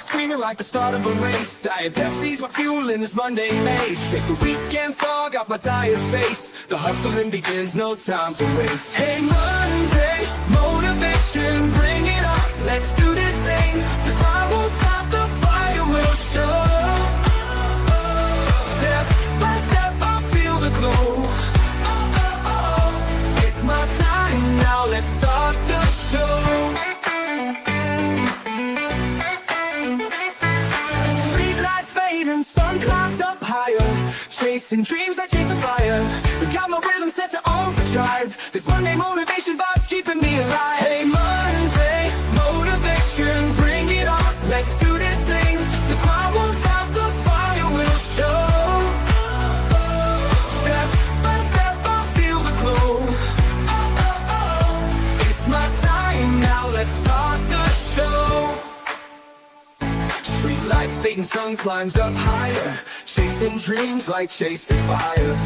Screaming like the start of a race. Diet Pepsi's my fuel in this Monday maze. Shake the weekend fog off my tired face. The hustling begins, no time to waste. Hey Monday, motivation, bring it on. Let's do this thing. The cloud won't stop, the fire will show. Step by step, I'll feel the glow. It's my time now, let's start the show. Sun climbs up higher, chasing dreams like chasing fire. Got my rhythm set to overdrive. This Monday motivation vibe's keeping me alive. Hey Monday, motivation, bring it on. Let's do this thing. The crowd won't stop, the fire will show. Step by step, I'll feel the glow. It's my time now, let's start the show. Street lights fading, sun climbs up higher. Chasing dreams like chasing fire.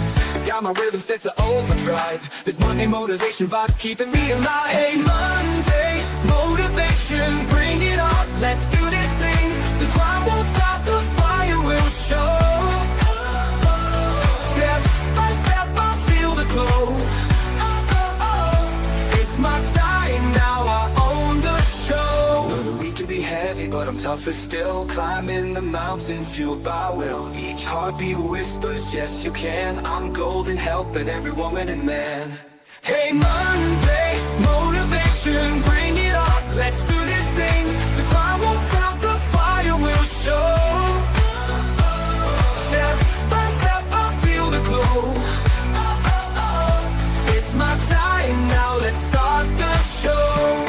Got my rhythm set to overdrive. This Monday motivation vibe's keeping me alive. Hey Monday, motivation, bring it on. Let's do this thing. The cloud won't stop, the fire will show. Step by step, I'll feel the glow. It's my time now, I own the show. Know that we can be heavy, but I'm tougher still. Climbing the mountain, fueled by will. Each heartbeat whispers, yes you can. I'm golden, helping every woman and man. Hey Monday, motivation, bring it on. Let's do this thing. The cloud won't stop, the fire will show. Step by step, I'll feel the glow. It's my time now, let's start the show.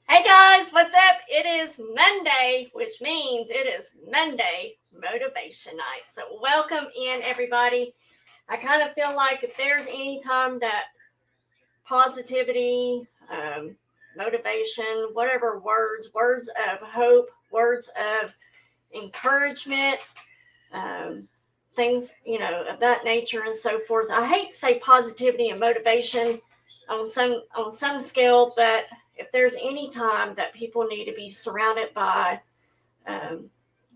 Hey guys, what's up? It is Monday, which means it is Monday Motivation Night. So welcome in, everybody. I kind of feel like if there's any time that positivity, motivation, whatever words of hope, words of encouragement, things, of that nature and so forth. I hate to say positivity and motivation on some scale, but if there's any time that people need to be surrounded by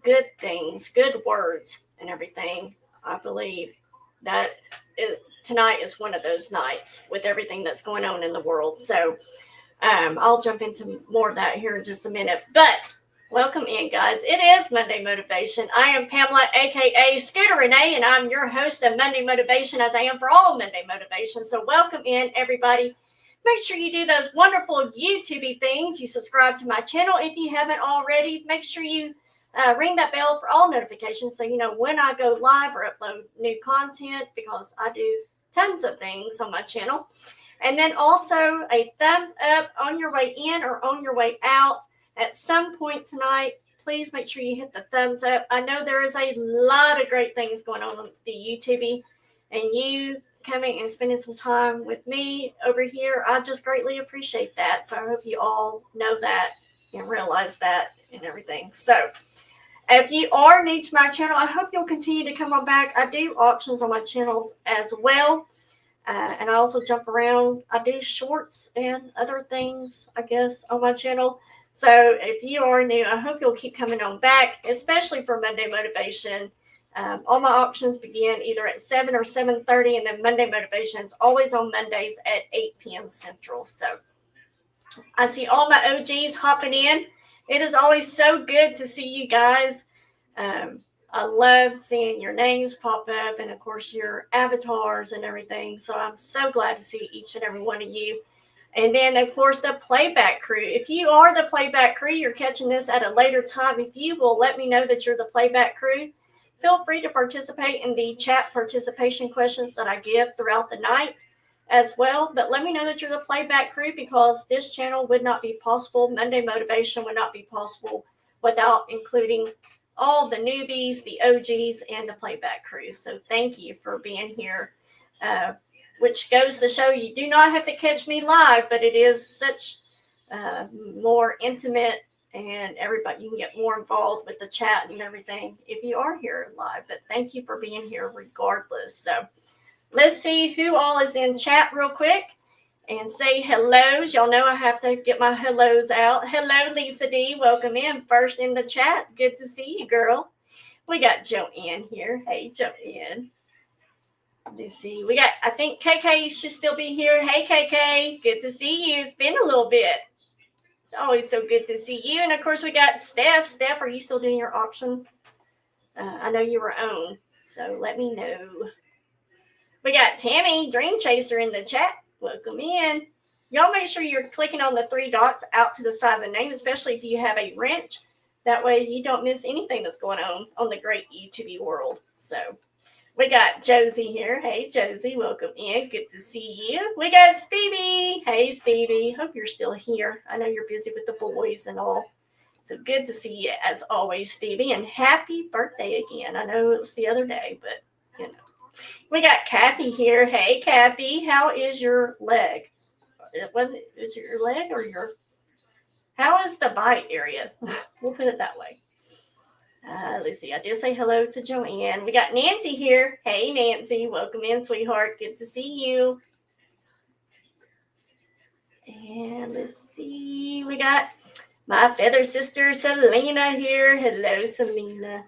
good things, good words and everything, I believe that tonight is one of those nights with everything that's going on in the world. So I'll jump into more of that here in just a minute. But welcome in, guys. It is Monday Motivation. I am Pamela, a.k.a. Scooterrenee, and I'm your host of Monday Motivation, as I am for all Monday Motivation. So welcome in, everybody. Make sure you do those wonderful YouTube things. You subscribe to my channel if you haven't already. Make sure you ring that bell for all notifications so you know when I go live or upload new content, because I do tons of things on my channel. And then also a thumbs up on your way in or on your way out. At some point tonight, please make sure you hit the thumbs up. I know there is a lot of great things going on the YouTube, and you coming and spending some time with me over here, I just greatly appreciate that. So I hope you all know that and realize that and everything. So if you are new to my channel, I hope you'll continue to come on back. I do auctions on my channels as well. And I also jump around. I do shorts and other things, I guess, on my channel. So if you are new, I hope you'll keep coming on back, especially for Monday Motivation. All my auctions begin either at 7 or 7:30, and then Monday Motivation is always on Mondays at 8 p.m. Central. So I see all my OGs hopping in. It is always so good to see you guys. I love seeing your names pop up and, of course, your avatars and everything. So I'm so glad to see each and every one of you. And then, of course, the playback crew. If you are the playback crew, you're catching this at a later time. If you will let me know that you're the playback crew, feel free to participate in the chat participation questions that I give throughout the night as well. But let me know that you're the playback crew, because this channel would not be possible. Monday Motivation would not be possible without including all the newbies, the OGs, and the playback crew. So thank you for being here which goes to show you do not have to catch me live, but it is such more intimate, and everybody, you can get more involved with the chat and everything if you are here live. But thank you for being here regardless. So let's see who all is in chat real quick and say hellos. Y'all know I have to get my hellos out. Hello, Lisa D. Welcome in. First in the chat. Good to see you, girl. We got Joanne here. Hey, Joanne. Let's see. We got, I think KK should still be here. Hey, KK. Good to see you. It's been a little bit. It's always so good to see you. And, of course, we got Steph. Steph, are you still doing your auction? I know you were on, so let me know. We got Tammy, Dream Chaser, in the chat. Welcome in. Y'all make sure you're clicking on the 3 dots out to the side of the name, especially if you have a wrench. That way you don't miss anything that's going on the great YouTube world. So we got Josie here. Hey, Josie, welcome in. Good to see you. We got Stevie. Hey, Stevie. Hope you're still here. I know you're busy with the boys and all. So good to see you as always, Stevie. And happy birthday again. I know it was the other day, but, you know. We got Kathy here. Hey, Kathy. How is your leg? Is it your leg or your... How is the bite area? We'll put it that way. Let's see. I did say hello to Joanne. We got Nancy here. Hey, Nancy. Welcome in, sweetheart. Good to see you. And let's see. We got my feather sister, Selena, here. Hello, Selena.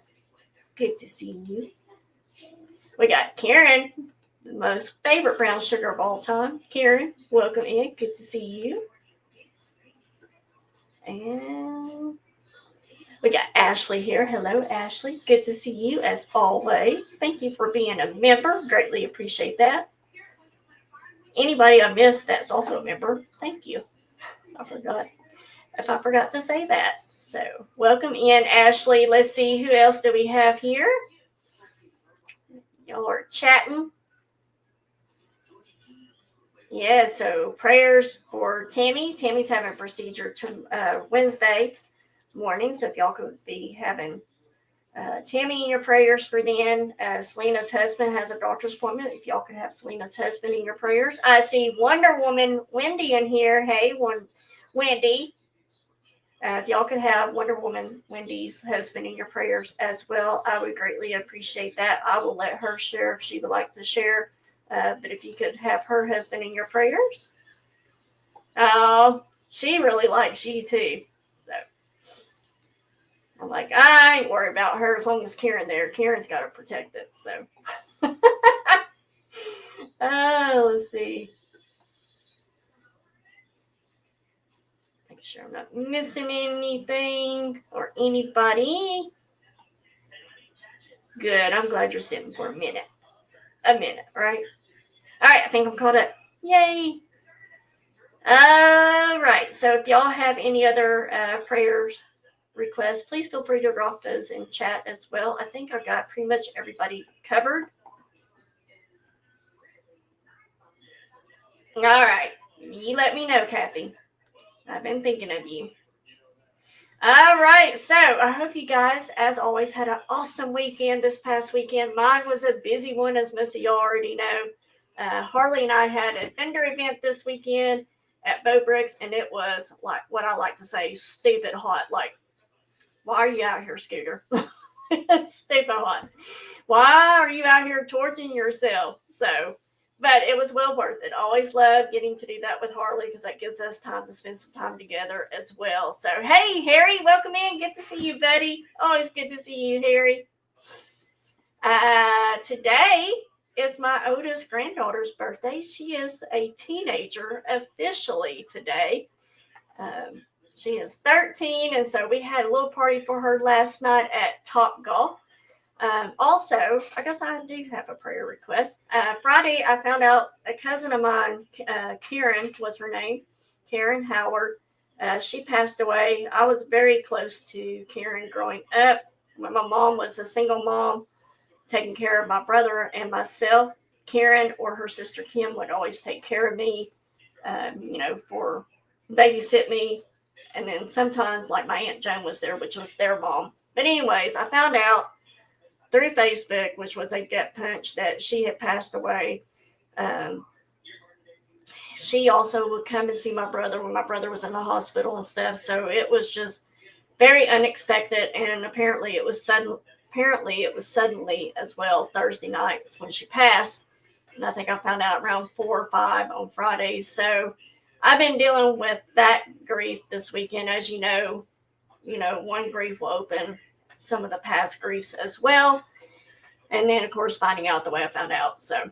Good to see you. We got Karen, the most favorite brown sugar of all time. Karen, welcome in. Good to see you. And we got Ashley here. Hello, Ashley. Good to see you as always. Thank you for being a member. Greatly appreciate that. Anybody I missed that's also a member, thank you. I forgot to say that. So welcome in, Ashley. Let's see, who else do we have here? Y'all are chatting. Yeah, so prayers for Tammy. Tammy's having a procedure Wednesday morning, so if y'all could be having Tammy in your prayers for then. Selena's husband has a doctor's appointment. If y'all could have Selena's husband in your prayers. I see Wonder Woman Wendy in here. Hey, Wendy. If y'all could have Wonder Woman Wendy's husband in your prayers as well, I would greatly appreciate that. I will let her share if she would like to share. But if you could have her husband in your prayers. She really likes you too. So I'm like, I ain't worried about her as long as Karen's there. Karen's got to protect it. So let's see. Make sure I'm not missing anything or anybody. Good. I'm glad you're sitting for a minute. Right? All right. I think I'm caught up. Yay. All right. So if y'all have any other prayers, requests, please feel free to drop those in chat as well. I think I got pretty much everybody covered. All right. You let me know, Kathy. I've been thinking of you. All right. So I hope you guys, as always, had an awesome weekend this past weekend. Mine was a busy one, as most of y'all already know. Harley and I had a vendor event this weekend at Beaubrooks, and it was like what I like to say, stupid hot. Like, why are you out here, Scooter? Stupid hot. Why are you out here torching yourself? So, but it was well worth it. Always love getting to do that with Harley because that gives us time to spend some time together as well. So, hey, Harry, welcome in. Good to see you, buddy. Always good to see you, Harry. Today is my oldest granddaughter's birthday. She is a teenager officially today. She is 13, and so we had a little party for her last night at Top Golf. Also, I guess I do have a prayer request. Friday, I found out a cousin of mine, Karen was her name, Karen Howard. She passed away. I was very close to Karen growing up. My mom was a single mom, taking care of my brother and myself. Karen or her sister Kim would always take care of me, for babysit me. And then sometimes, like, my Aunt Joan was there, which was their mom. But anyways, I found out through Facebook, which was a gut punch, that she had passed away she also would come and see my brother when my brother was in the hospital and stuff. So it was just very unexpected, and apparently it was suddenly as well. Thursday night was when she passed, and I think I found out around 4 or 5 on Fridays. So I've been dealing with that grief this weekend. As you know, one grief will open some of the past griefs as well, and then of course finding out the way I found out. So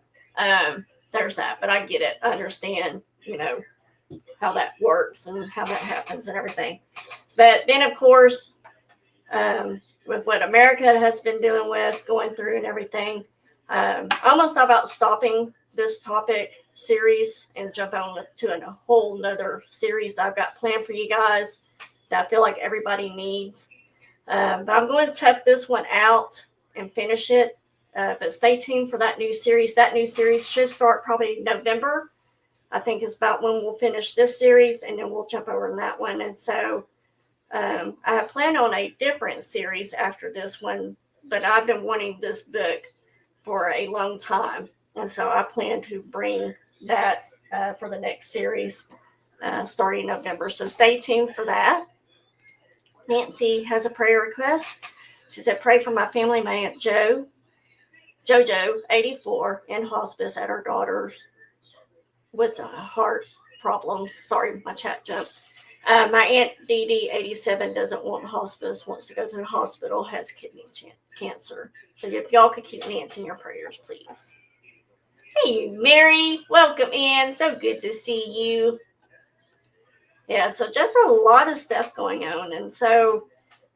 there's that. But I get it. I understand, how that works and how that happens and everything. But then, of course, with what America has been dealing with, going through and everything, I almost thought about stopping this topic series and jump on to a whole nother series I've got planned for you guys that I feel like everybody needs. But I'm going to check this one out and finish it. But stay tuned for that new series. That new series should start probably November. I think is about when we'll finish this series, and then we'll jump over on that one. And so I plan on a different series after this one, but I've been wanting this book for a long time. And so I plan to bring that for the next series starting November. So stay tuned for that. Nancy has a prayer request. She said, pray for my family, my Aunt JoJo, 84, in hospice at her daughter's with heart problems. Sorry, my chat jumped. My Aunt Dee Dee, 87, doesn't want hospice, wants to go to the hospital, has kidney cancer. So if y'all could keep Nancy in your prayers, please. Hey, Mary, welcome in. So good to see you. Yeah, so just a lot of stuff going on. And so,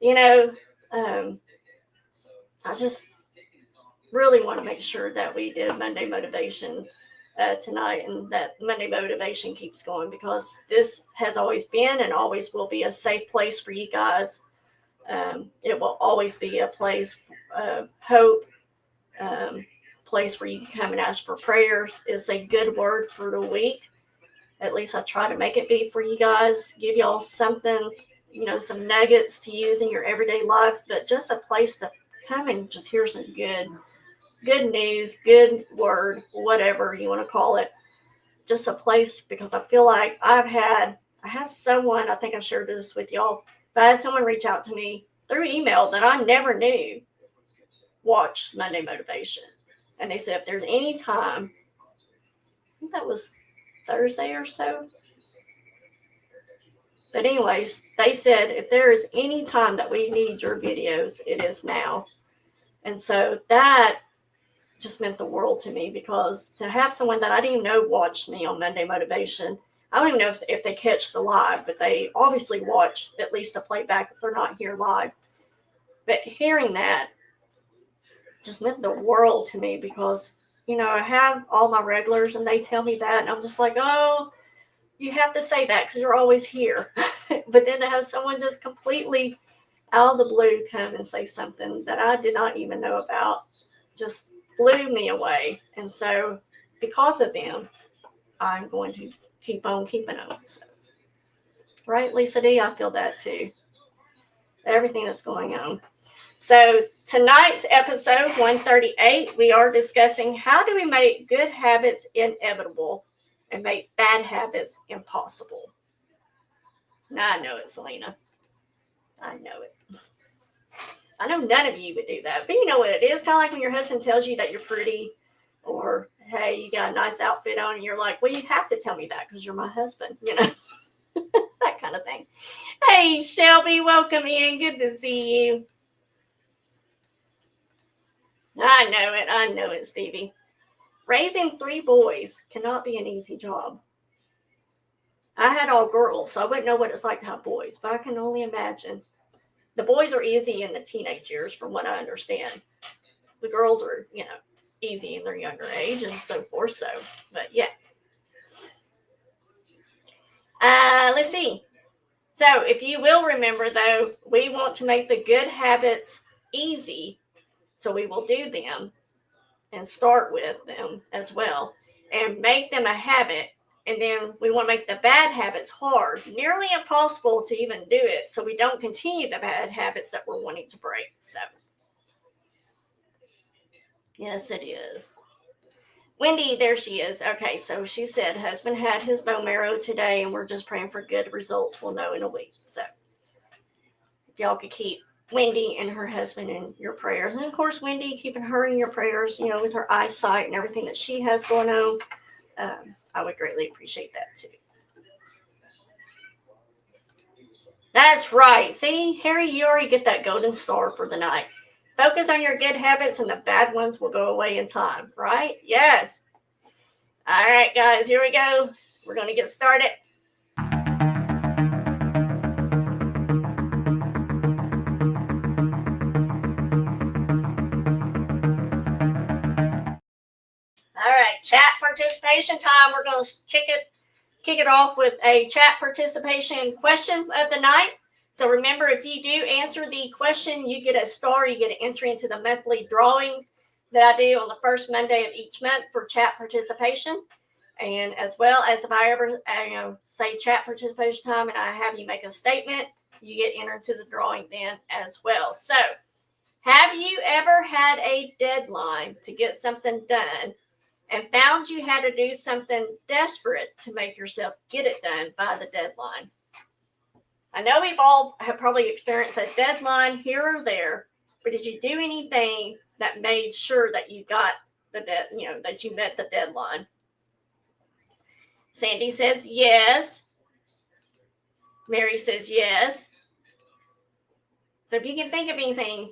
I just really want to make sure that we did Monday Motivation tonight, and that Monday Motivation keeps going, because this has always been and always will be a safe place for you guys. It will always be a place of hope, place where you can come and ask for prayers. It's a good word for the week. At least I try to make it be for you guys, give y'all something, some nuggets to use in your everyday life, but just a place to come and just hear some good news, good word, whatever you want to call it. Just a place, because I feel like I had someone, I think I shared this with y'all, but I had someone reach out to me through email that I never knew watched Monday Motivation. And they said, if there's any time, I think that was Thursday or so. But anyways, they said, if there is any time that we need your videos, it is now. And so that just meant the world to me, because to have someone that I didn't even know watched me on Monday Motivation, I don't even know if they catch the live, but they obviously watch at least the playback if they're not here live. But hearing that just meant the world to me, because, I have all my regulars and they tell me that, and I'm just like, oh, you have to say that because you're always here. But then to have someone just completely out of the blue come and say something that I did not even know about just blew me away. And so because of them, I'm going to keep on keeping on. So, right, Lisa D? I feel that too. Everything that's going on. So tonight's episode 138, we are discussing how do we make good habits inevitable and make bad habits impossible. Now I know it, Selena. I know it. I know none of you would do that, but you know what it is? Kind of like when your husband tells you that you're pretty, or, hey, you got a nice outfit on, and you're like, well, you have to tell me that because you're my husband, that kind of thing. Hey, Shelby, welcome in. Good to see you. I know it, Stevie. Raising 3 boys cannot be an easy job. I had all girls, so I wouldn't know what it's like to have boys, but I can only imagine. The boys are easy in the teenage years, from what I understand. The girls are, easy in their younger age and so forth. So, but yeah. Let's see. So if you will remember, though, we want to make the good habits easy. So we will do them and start with them as well and make them a habit. And then we want to make the bad habits hard, nearly impossible to even do it, so we don't continue the bad habits that we're wanting to break. So, yes, it is. Wendy, there she is. Okay, so she said husband had his bone marrow today, and we're just praying for good results. We'll know in a week. So if y'all could keep Wendy and her husband in your prayers. And of course, Wendy, keeping her in your prayers, with her eyesight and everything that she has going on. I would greatly appreciate that too. That's right. See, Harry, you already get that golden star for the night. Focus on your good habits and the bad ones will go away in time, right? Yes. All right, guys, here we go. We're going to get started. All right, chat participation time. We're going to kick it off with a chat participation question of the night. So remember, if you do answer the question, you get a star. You get an entry into the monthly drawing that I do on the first Monday of each month for chat participation. And as well as if I ever say chat participation time and I have you make a statement, you get entered to the drawing then as well. So have you ever had a deadline to get something done and found you had to do something desperate to make yourself get it done by the deadline? I know we've all have probably experienced a deadline here or there, but did you do anything that made sure that you got that you met the deadline? Sandy says yes. Mary says yes. So if you can think of anything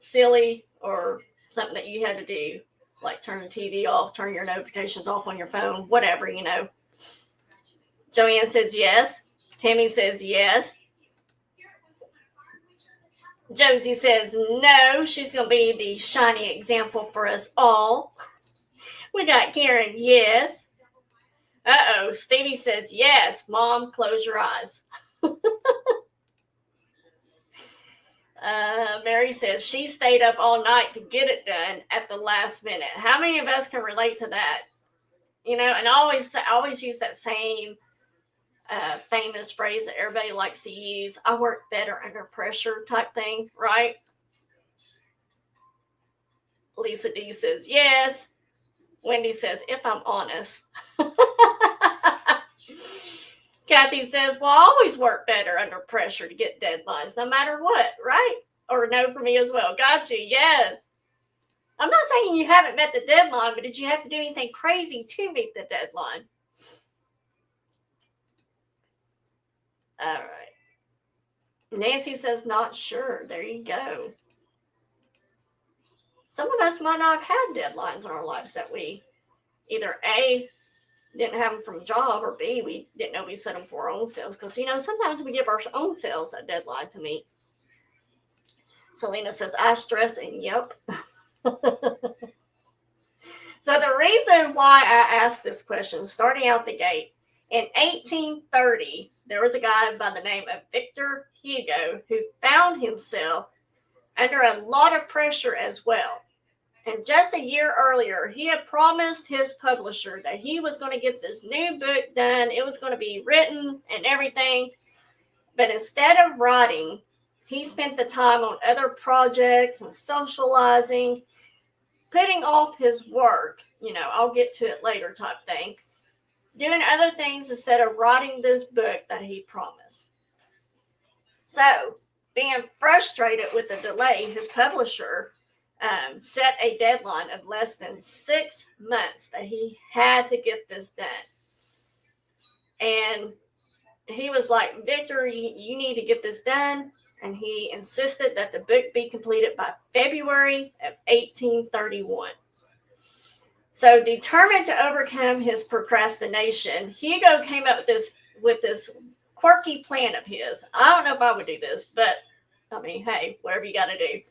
silly or something that you had to do, like turn the TV off, turn your notifications off on your phone, whatever, Joanne says yes. Tammy says yes. Josie says no. She's going to be the shiny example for us all. We got Karen, yes. Uh-oh, Stevie says yes. Mom, close your eyes. Mary says she stayed up all night to get it done at the last minute. How many of us can relate to that? And I always use that same famous phrase that everybody likes to use. I work better under pressure type thing, right? Lisa D says yes. Wendy says, if I'm honest. Kathy says, well, I always work better under pressure to get deadlines, no matter what, right? Or no for me as well. Got you, yes. I'm not saying you haven't met the deadline, but did you have to do anything crazy to meet the deadline? All right. Nancy says, not sure. There you go. Some of us might not have had deadlines in our lives that we either A, didn't have them from a job, or B, we didn't know we set them for our own selves. Because, sometimes we give our own selves a deadline to meet. Selena says, I stress, and yep. So the reason why I asked this question, starting out the gate, in 1830, there was a guy by the name of Victor Hugo who found himself under a lot of pressure as well. And just a year earlier, he had promised his publisher that he was going to get this new book done. It was going to be written and everything. But instead of writing, he spent the time on other projects and socializing, putting off his work. I'll get to it later type thing. Doing other things instead of writing this book that he promised. So, being frustrated with the delay, his publisher set a deadline of less than 6 months that he had to get this done. And he was like, Victor, you need to get this done. And he insisted that the book be completed by February of 1831. So determined to overcome his procrastination, Hugo came up with this quirky plan of his. I don't know if I would do this, but hey, whatever you got to do.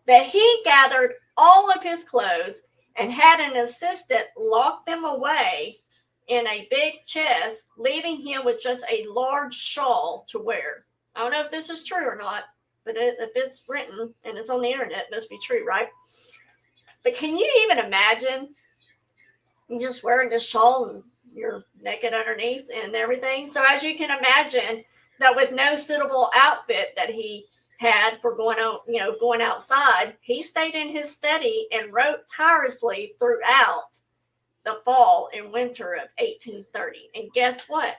But he gathered all of his clothes and had an assistant lock them away in a big chest, leaving him with just a large shawl to wear. I don't know if this is true or not, but if it's written and it's on the internet, it must be true, right? But can you even imagine just wearing this shawl and you're naked underneath and everything? So as you can imagine, that with no suitable outfit that he had for going outside, he stayed in his study and wrote tirelessly throughout the fall and winter of 1830. And guess what?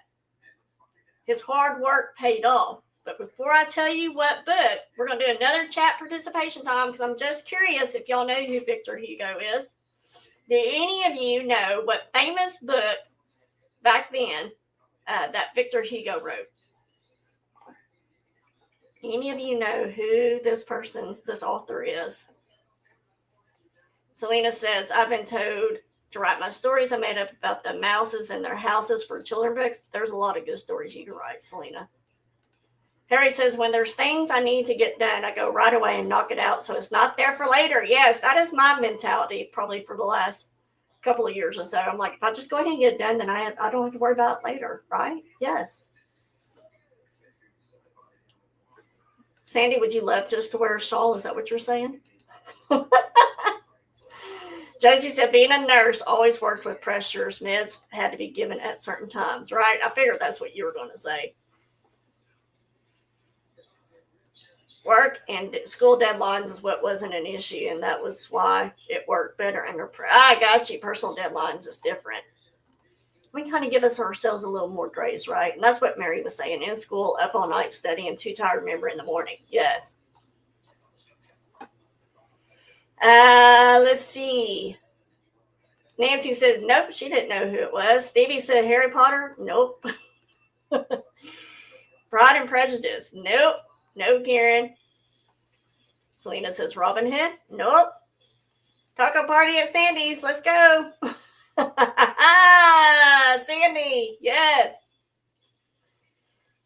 His hard work paid off. But before I tell you what book, we're going to do another chat participation time because I'm just curious if y'all know who Victor Hugo is. Do any of you know what famous book back then that Victor Hugo wrote? Any of you know who this author is? Selena says, I've been told to write my stories I made up about the mouses and their houses for children books. There's a lot of good stories you can write, Selena. Harry says, when there's things I need to get done, I go right away and knock it out so it's not there for later. Yes, that is my mentality probably for the last couple of years or so. I'm like, if I just go ahead and get it done, then I don't have to worry about it later, right? Yes. Sandy, would you love just to wear a shawl? Is that what you're saying? Josie said, being a nurse always worked with pressures. Meds had to be given at certain times, right? I figured that's what you were going to say. Work and school deadlines is what wasn't an issue, and that was why it worked better under I got you. Personal deadlines is different. We kind of give ourselves a little more grace, right? And that's what Mary was saying. In school, up all night studying, too tired to remember in the morning. Yes. Let's see. Nancy said, nope, she didn't know who it was. Stevie said, Harry Potter? Nope. Pride and Prejudice? Nope. No, Karen. Selena says, Robin Hood? Nope. Taco party at Sandy's. Let's go. Sandy. Yes.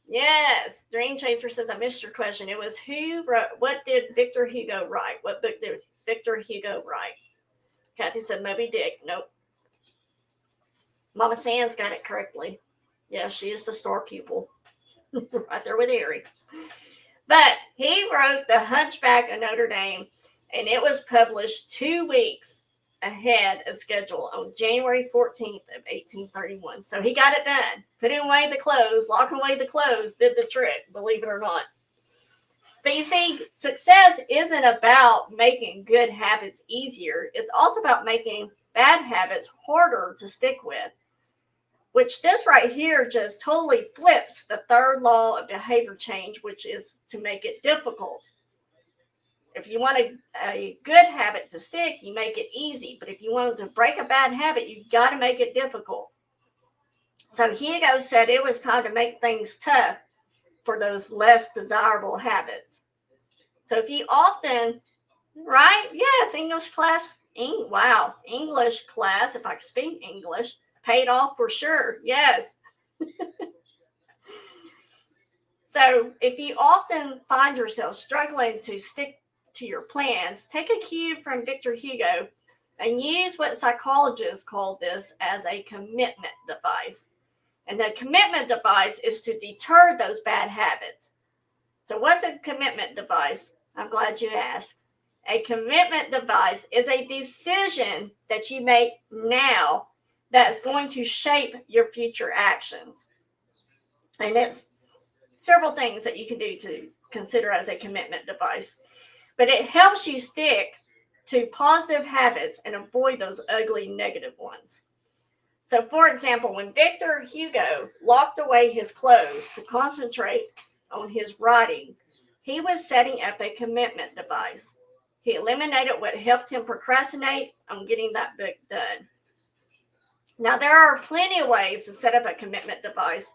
Yes. Dream Chaser says, I missed your question. It was who wrote, what did Victor Hugo write? What book did Victor Hugo write? Kathy said, Moby Dick. Nope. Mama Sands got it correctly. Yeah, she is the star pupil. Right there with Harry. But he wrote The Hunchback of Notre Dame, and it was published 2 weeks ahead of schedule on January 14th of 1831. So he got it done. Putting away the clothes, locking away the clothes, did the trick, believe it or not. But you see, success isn't about making good habits easier. It's also about making bad habits harder to stick with. Which this right here just totally flips the third law of behavior change, which is to make it difficult. If you want a good habit to stick, you make it easy. But if you want to break a bad habit, you've got to make it difficult. So Hugo said it was time to make things tough for those less desirable habits. So if you often, right? Yes, English class. Wow, English class, if I could speak English. Paid off for sure. Yes. So if you often find yourself struggling to stick to your plans, take a cue from Victor Hugo and use what psychologists call this as a commitment device. And the commitment device is to deter those bad habits. So what's a commitment device? I'm glad you asked. A commitment device is a decision that you make now that's going to shape your future actions. And it's several things that you can do to consider as a commitment device. But it helps you stick to positive habits and avoid those ugly negative ones. So, for example, when Victor Hugo locked away his clothes to concentrate on his writing, he was setting up a commitment device. He eliminated what helped him procrastinate on getting that book done. Now, there are plenty of ways to set up a commitment device.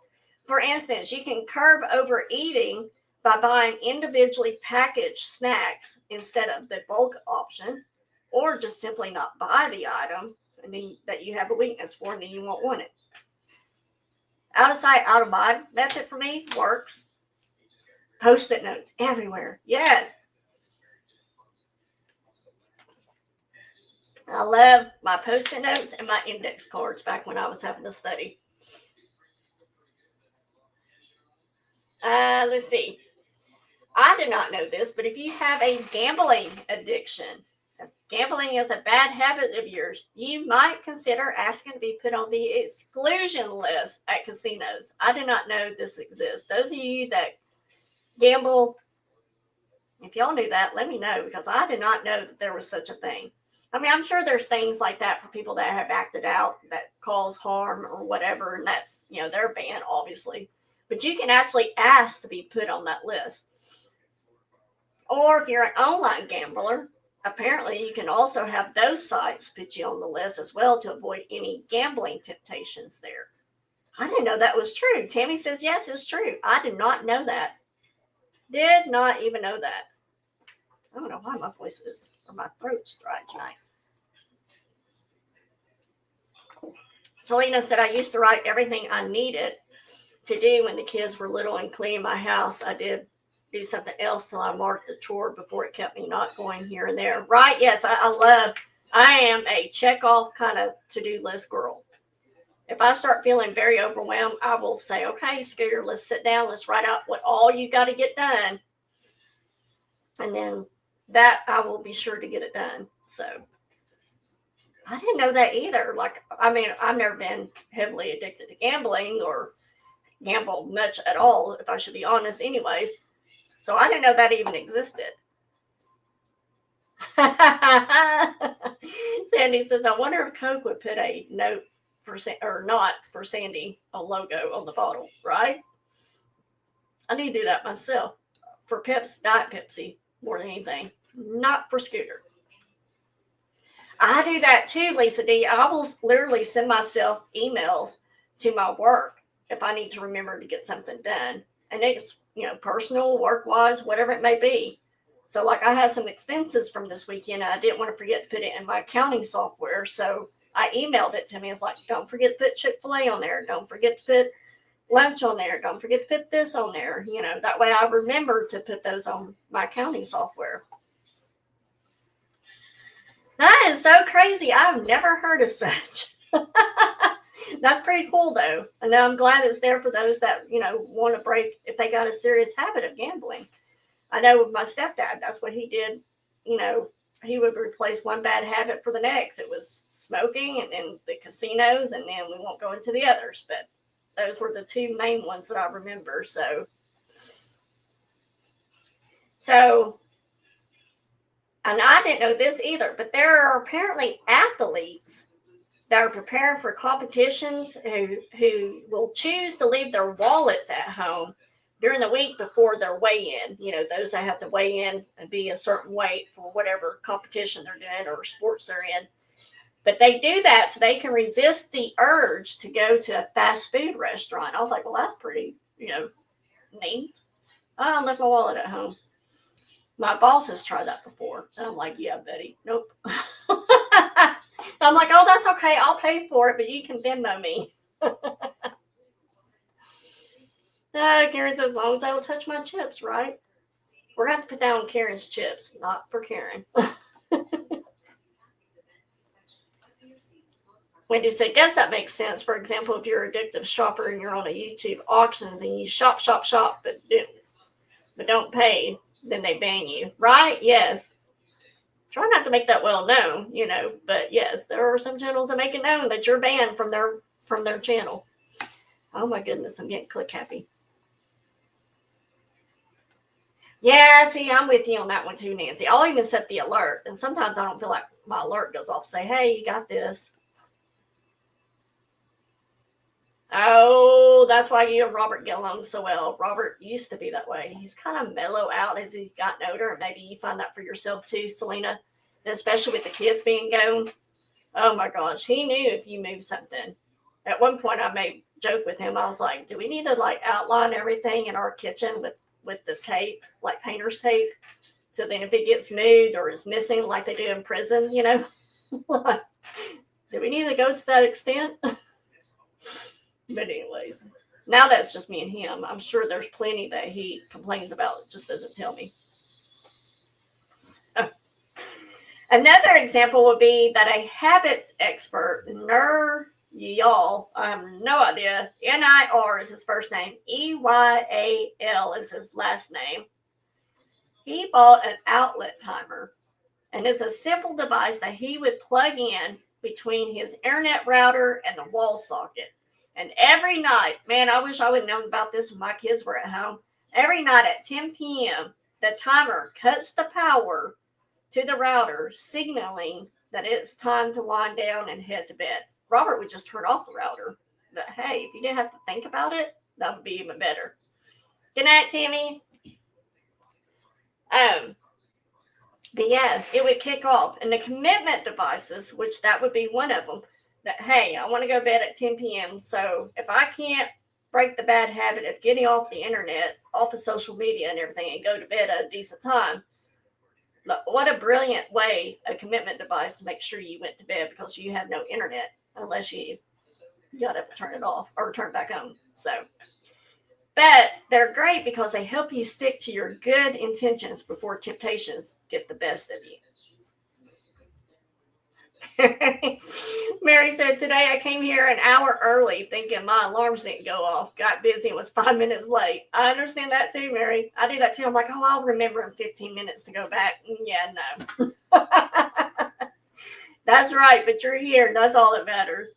For instance, you can curb overeating by buying individually packaged snacks instead of the bulk option, or just simply not buy the item that you have a weakness for and then you won't want it. Out of sight, out of mind method for me works. Post-it notes everywhere. Yes. I love my post-it notes and my index cards back when I was having to study. Let's see. I did not know this, but if you have a gambling addiction, if gambling is a bad habit of yours, you might consider asking to be put on the exclusion list at casinos. I did not know this exists. Those of you that gamble, if y'all knew that, let me know, because I did not know that there was such a thing. I mean, I'm sure there's things like that for people that have acted out that cause harm or whatever, and that's, their ban, obviously. But you can actually ask to be put on that list. Or if you're an online gambler, apparently you can also have those sites put you on the list as well to avoid any gambling temptations there. I didn't know that was true. Tammy says, yes, it's true. I did not know that. Did not even know that. I don't know why my voice is, or my throat's dry tonight. Selena said, I used to write everything I needed to do when the kids were little and clean my house. I did do something else till I marked the chore before it kept me not going here and there. Right? Yes, I am a check off kind of to-do list girl. If I start feeling very overwhelmed, I will say, okay, Scooter, let's sit down. Let's write out what all you got to get done. And then that I will be sure to get it done. So I didn't know that either. I've never been heavily addicted to gambling or gambled much at all, if I should be honest anyway. So I didn't know that even existed. Sandy says, I wonder if Coke would put a note or not for Sandy, a logo on the bottle, right? I need to do that myself for Diet Pepsi more than anything, not for Scooter. I do that too, Lisa D. I will literally send myself emails to my work if I need to remember to get something done. And it's, personal, work-wise, whatever it may be. So I had some expenses from this weekend. And I didn't want to forget to put it in my accounting software. So I emailed it to me. It's like, don't forget to put Chick-fil-A on there. Don't forget to put lunch on there. Don't forget to put this on there. That way I remember to put those on my accounting software. That is so crazy. I've never heard of such. That's pretty cool, though. And I'm glad it's there for those that, want to break if they got a serious habit of gambling. I know with my stepdad, that's what he did. He would replace one bad habit for the next. It was smoking and then the casinos, and then we won't go into the others. But those were the two main ones that I remember. So, and I didn't know this either, but there are apparently athletes that are preparing for competitions who will choose to leave their wallets at home during the week before their weigh-in. Those that have to weigh in and be a certain weight for whatever competition they're doing or sports they're in. But they do that so they can resist the urge to go to a fast food restaurant. I was like, well, that's pretty, neat. I left my wallet at home. My boss has tried that before. And I'm like, yeah, Betty, nope. I'm like, oh, that's okay. I'll pay for it, but you can Venmo me. Karen says, as long as I will touch my chips, right? We're going to have to put that on Karen's chips, not for Karen. Wendy said, guess that makes sense. For example, if you're an addictive shopper and you're on a YouTube auctions and you shop, but don't pay, then they ban you, right? Yes. Try not to make that well known, but yes, there are some channels that make it known that you're banned from their channel. Oh my goodness, I'm getting click happy. Yeah, see, I'm with you on that one too, Nancy. I'll even set the alert, and sometimes I don't feel like my alert goes off. Say, hey, you got this. Oh, that's why you and Robert get along so well. Robert used to be that way. He's kind of mellow out as he's gotten older, and maybe you find that for yourself too, Selena, and especially with the kids being gone. Oh my gosh, he knew if you moved something. At one point, I made a joke with him. I was like, do we need to outline everything in our kitchen with the tape, like painter's tape? So then if it gets moved or is missing like they do in prison, do we need to go to that extent? But anyways, now that's just me and him. I'm sure there's plenty that he complains about, just doesn't tell me. So, another example would be that a habits expert, y'all, I have no idea. NIR is his first name. EYAL is his last name. He bought an outlet timer, and it's a simple device that he would plug in between his internet router and the wall socket. And every night, man, I wish I would have known about this when my kids were at home. Every night at 10 p.m., the timer cuts the power to the router, signaling that it's time to wind down and head to bed. Robert would just turn off the router. But hey, if you didn't have to think about it, that would be even better. Good night, Timmy. But yeah, it would kick off. And the commitment devices, which that would be one of them, that, hey, I want to go to bed at 10 p.m. So if I can't break the bad habit of getting off the internet, off of social media and everything, and go to bed at a decent time, what a brilliant way, a commitment device to make sure you went to bed because you have no internet unless you got up and turn it off or turn it back on. So, but they're great because they help you stick to your good intentions before temptations get the best of you. Mary said, today I came here an hour early thinking my alarms didn't go off. Got busy and was 5 minutes late. I understand that too, Mary. I do that too. I'm like, oh, I'll remember in 15 minutes to go back. Yeah, no. That's right, but you're here. That's all that matters.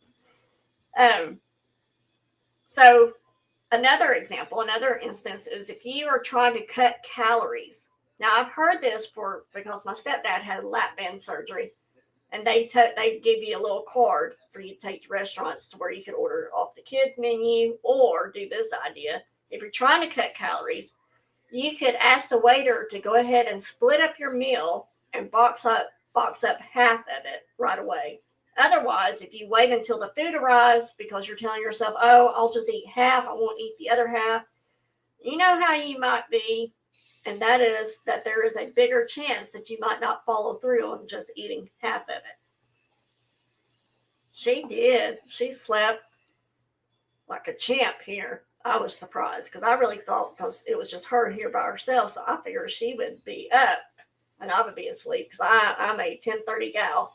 So another example, another instance is if you are trying to cut calories. Now, I've heard this because my stepdad had lap band surgery. And they give you a little card for you to take to restaurants to where you could order off the kids menu or do this idea. If you're trying to cut calories, you could ask the waiter to go ahead and split up your meal and box up half of it right away. Otherwise, if you wait until the food arrives because you're telling yourself, oh, I'll just eat half, I won't eat the other half, you know how you might be. And that is that there is a bigger chance that you might not follow through on just eating half of it. She did. She slept like a champ here. I was surprised because I really thought because it was just her here by herself. So I figured she would be up and I would be asleep because I'm a 10:30 gal.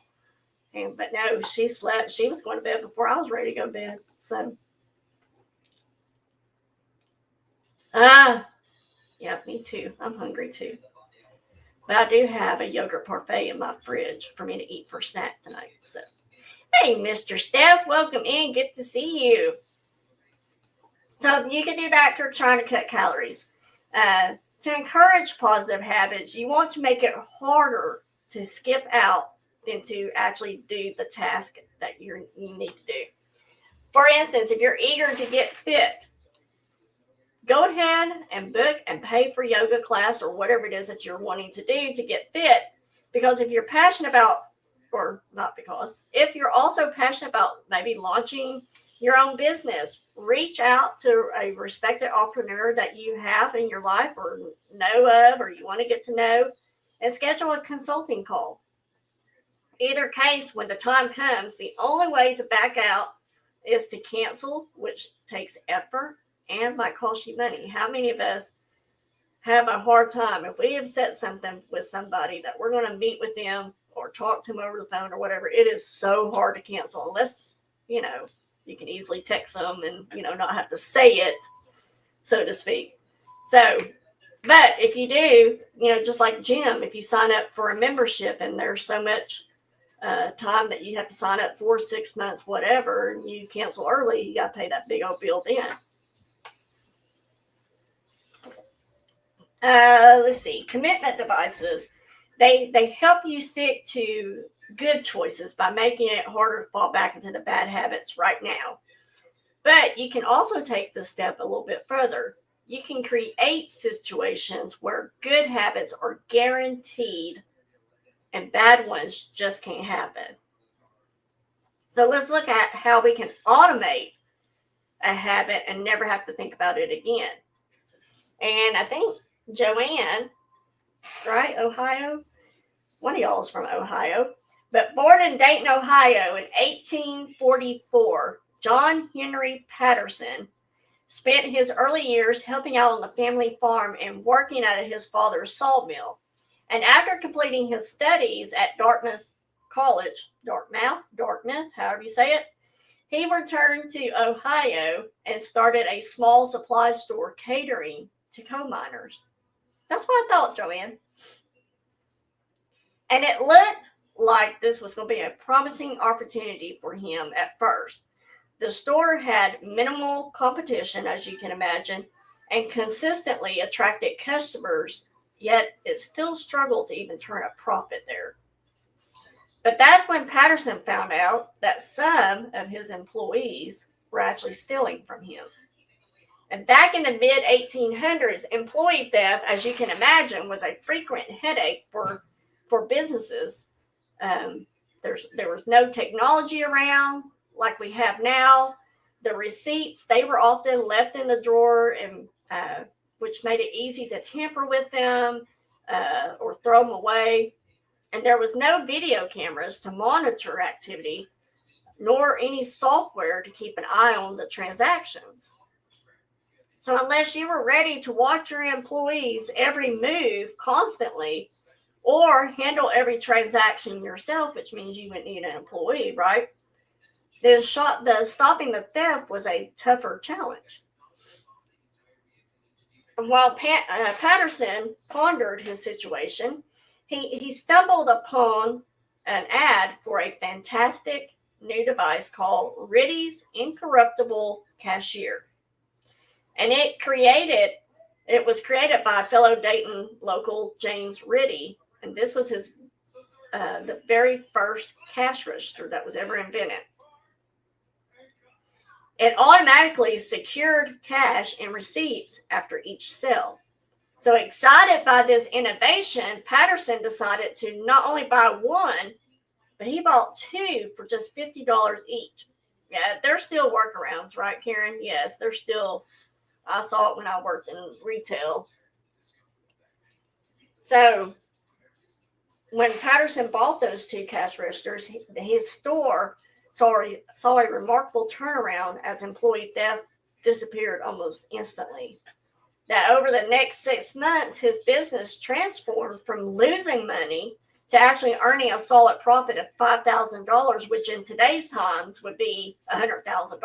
But no, she slept. She was going to bed before I was ready to go to bed. So, yeah, me too. I'm hungry too. But I do have a yogurt parfait in my fridge for me to eat for snack tonight. So, hey, Mr. Steph, welcome in. Good to see you. So you can do that if you're trying to cut calories. To encourage positive habits, you want to make it harder to skip out than to actually do the task that you need to do. For instance, if you're eager to get fit, go ahead and book and pay for yoga class or whatever it is that you're wanting to do to get fit. Because if you're passionate about, or not because, if you're also passionate about maybe launching your own business, reach out to a respected entrepreneur that you have in your life or know of, or you want to get to know, and schedule a consulting call. Either case, when the time comes, the only way to back out is to cancel, which takes effort and might cost you money. How many of us have a hard time if we have set something with somebody that we're going to meet with them or talk to them over the phone or whatever? It is so hard to cancel unless, you can easily text them and, not have to say it, so to speak. So, but if you do, just like gym, if you sign up for a membership and there's so much time that you have to sign up for 6 months, whatever, and you cancel early, you got to pay that big old bill then. Let's see, commitment devices. They help you stick to good choices by making it harder to fall back into the bad habits right now. But you can also take this step a little bit further. You can create situations where good habits are guaranteed and bad ones just can't happen. So let's look at how we can automate a habit and never have to think about it again. And I think Joanne, right? Ohio? One of y'all is from Ohio. But born in Dayton, Ohio in 1844, John Henry Patterson spent his early years helping out on the family farm and working at his father's sawmill. And after completing his studies at Dartmouth College, Dartmouth, however you say it, he returned to Ohio and started a small supply store catering to coal miners. That's what I thought, Joanne. And it looked like this was going to be a promising opportunity for him at first. The store had minimal competition, as you can imagine, and consistently attracted customers, yet it still struggled to even turn a profit there. But that's when Patterson found out that some of his employees were actually stealing from him. And back in the mid-1800s, employee theft, as you can imagine, was a frequent headache for businesses. There was no technology around like we have now. The receipts, they were often left in the drawer, and which made it easy to tamper with them or throw them away. And there was no video cameras to monitor activity, nor any software to keep an eye on the transactions. So unless you were ready to watch your employees' every move constantly, or handle every transaction yourself, which means you would need an employee, right? Then stopping the theft was a tougher challenge. And while Patterson pondered his situation, he stumbled upon an ad for a fantastic new device called Ritty's Incorruptible Cashier. And it was created by fellow Dayton local James Ritty, and this was the very first cash register that was ever invented. It automatically secured cash and receipts after each sale. So excited by this innovation, Patterson decided to not only buy one, but he bought two for just $50 each. Yeah, there's still workarounds, right, Karen? Yes, there's still. I saw it when I worked in retail. So when Patterson bought those two cash registers, his store saw a remarkable turnaround as employee theft disappeared almost instantly. That over the next 6 months, his business transformed from losing money to actually earning a solid profit of $5,000, which in today's times would be $100,000.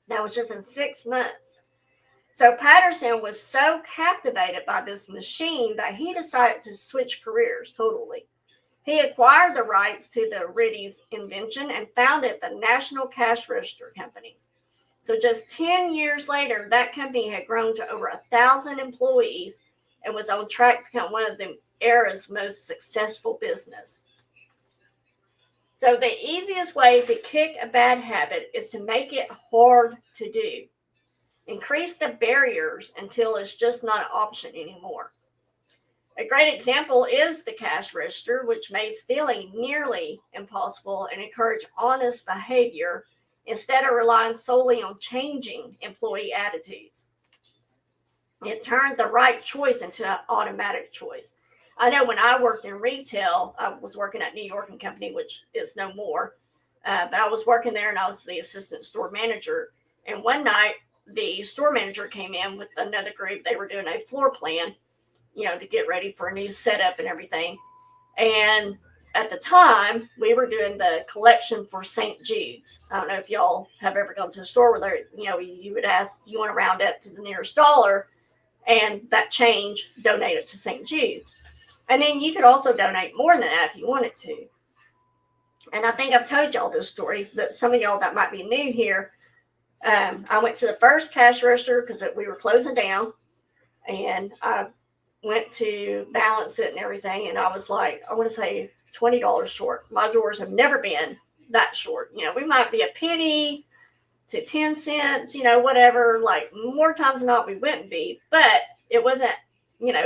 That was just in 6 months. So Patterson was so captivated by this machine that he decided to switch careers totally. He acquired the rights to the Ritty's invention and founded the National Cash Register Company. So just 10 years later, that company had grown to over 1,000 employees and was on track to become one of the era's most successful business. So the easiest way to kick a bad habit is to make it hard to do. Increase the barriers until it's just not an option anymore. A great example is the cash register, which made stealing nearly impossible and encouraged honest behavior instead of relying solely on changing employee attitudes. It turned the right choice into an automatic choice. I know when I worked in retail, I was working at New York & Company, which is no more, but I was working there and I was the assistant store manager. And one night, the store manager came in with another group. They were doing a floor plan, to get ready for a new setup and everything. And at the time, we were doing the collection for St. Jude's. I don't know if y'all have ever gone to a store where you would ask, you want to round up to the nearest dollar, and that change donated to St. Jude's. And then you could also donate more than that if you wanted to. And I think I've told y'all this story, but some of y'all that might be new here, I went to the first cash register because we were closing down, and I went to balance it and everything, and I was like, I want to say $20 short. My drawers have never been that short. We might be a penny to 10 cents, whatever, like more times than not we wouldn't be, but it wasn't,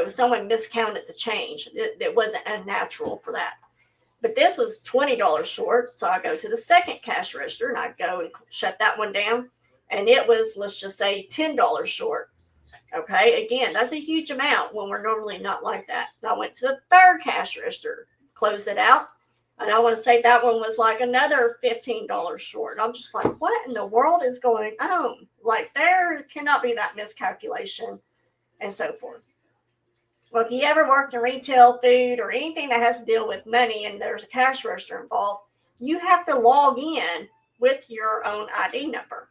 someone miscounted the change. It wasn't unnatural for that. But this was $20 short, so I go to the second cash register, and I go and shut that one down, and it was, let's just say, $10 short. Okay, again, that's a huge amount when we're normally not like that. I went to the third cash register, closed it out, and I want to say that one was like another $15 short. And I'm just like, what in the world is going on? Like, there cannot be that miscalculation and so forth. Well, if you ever worked in retail, food, or anything that has to deal with money and there's a cash register involved, you have to log in with your own ID number.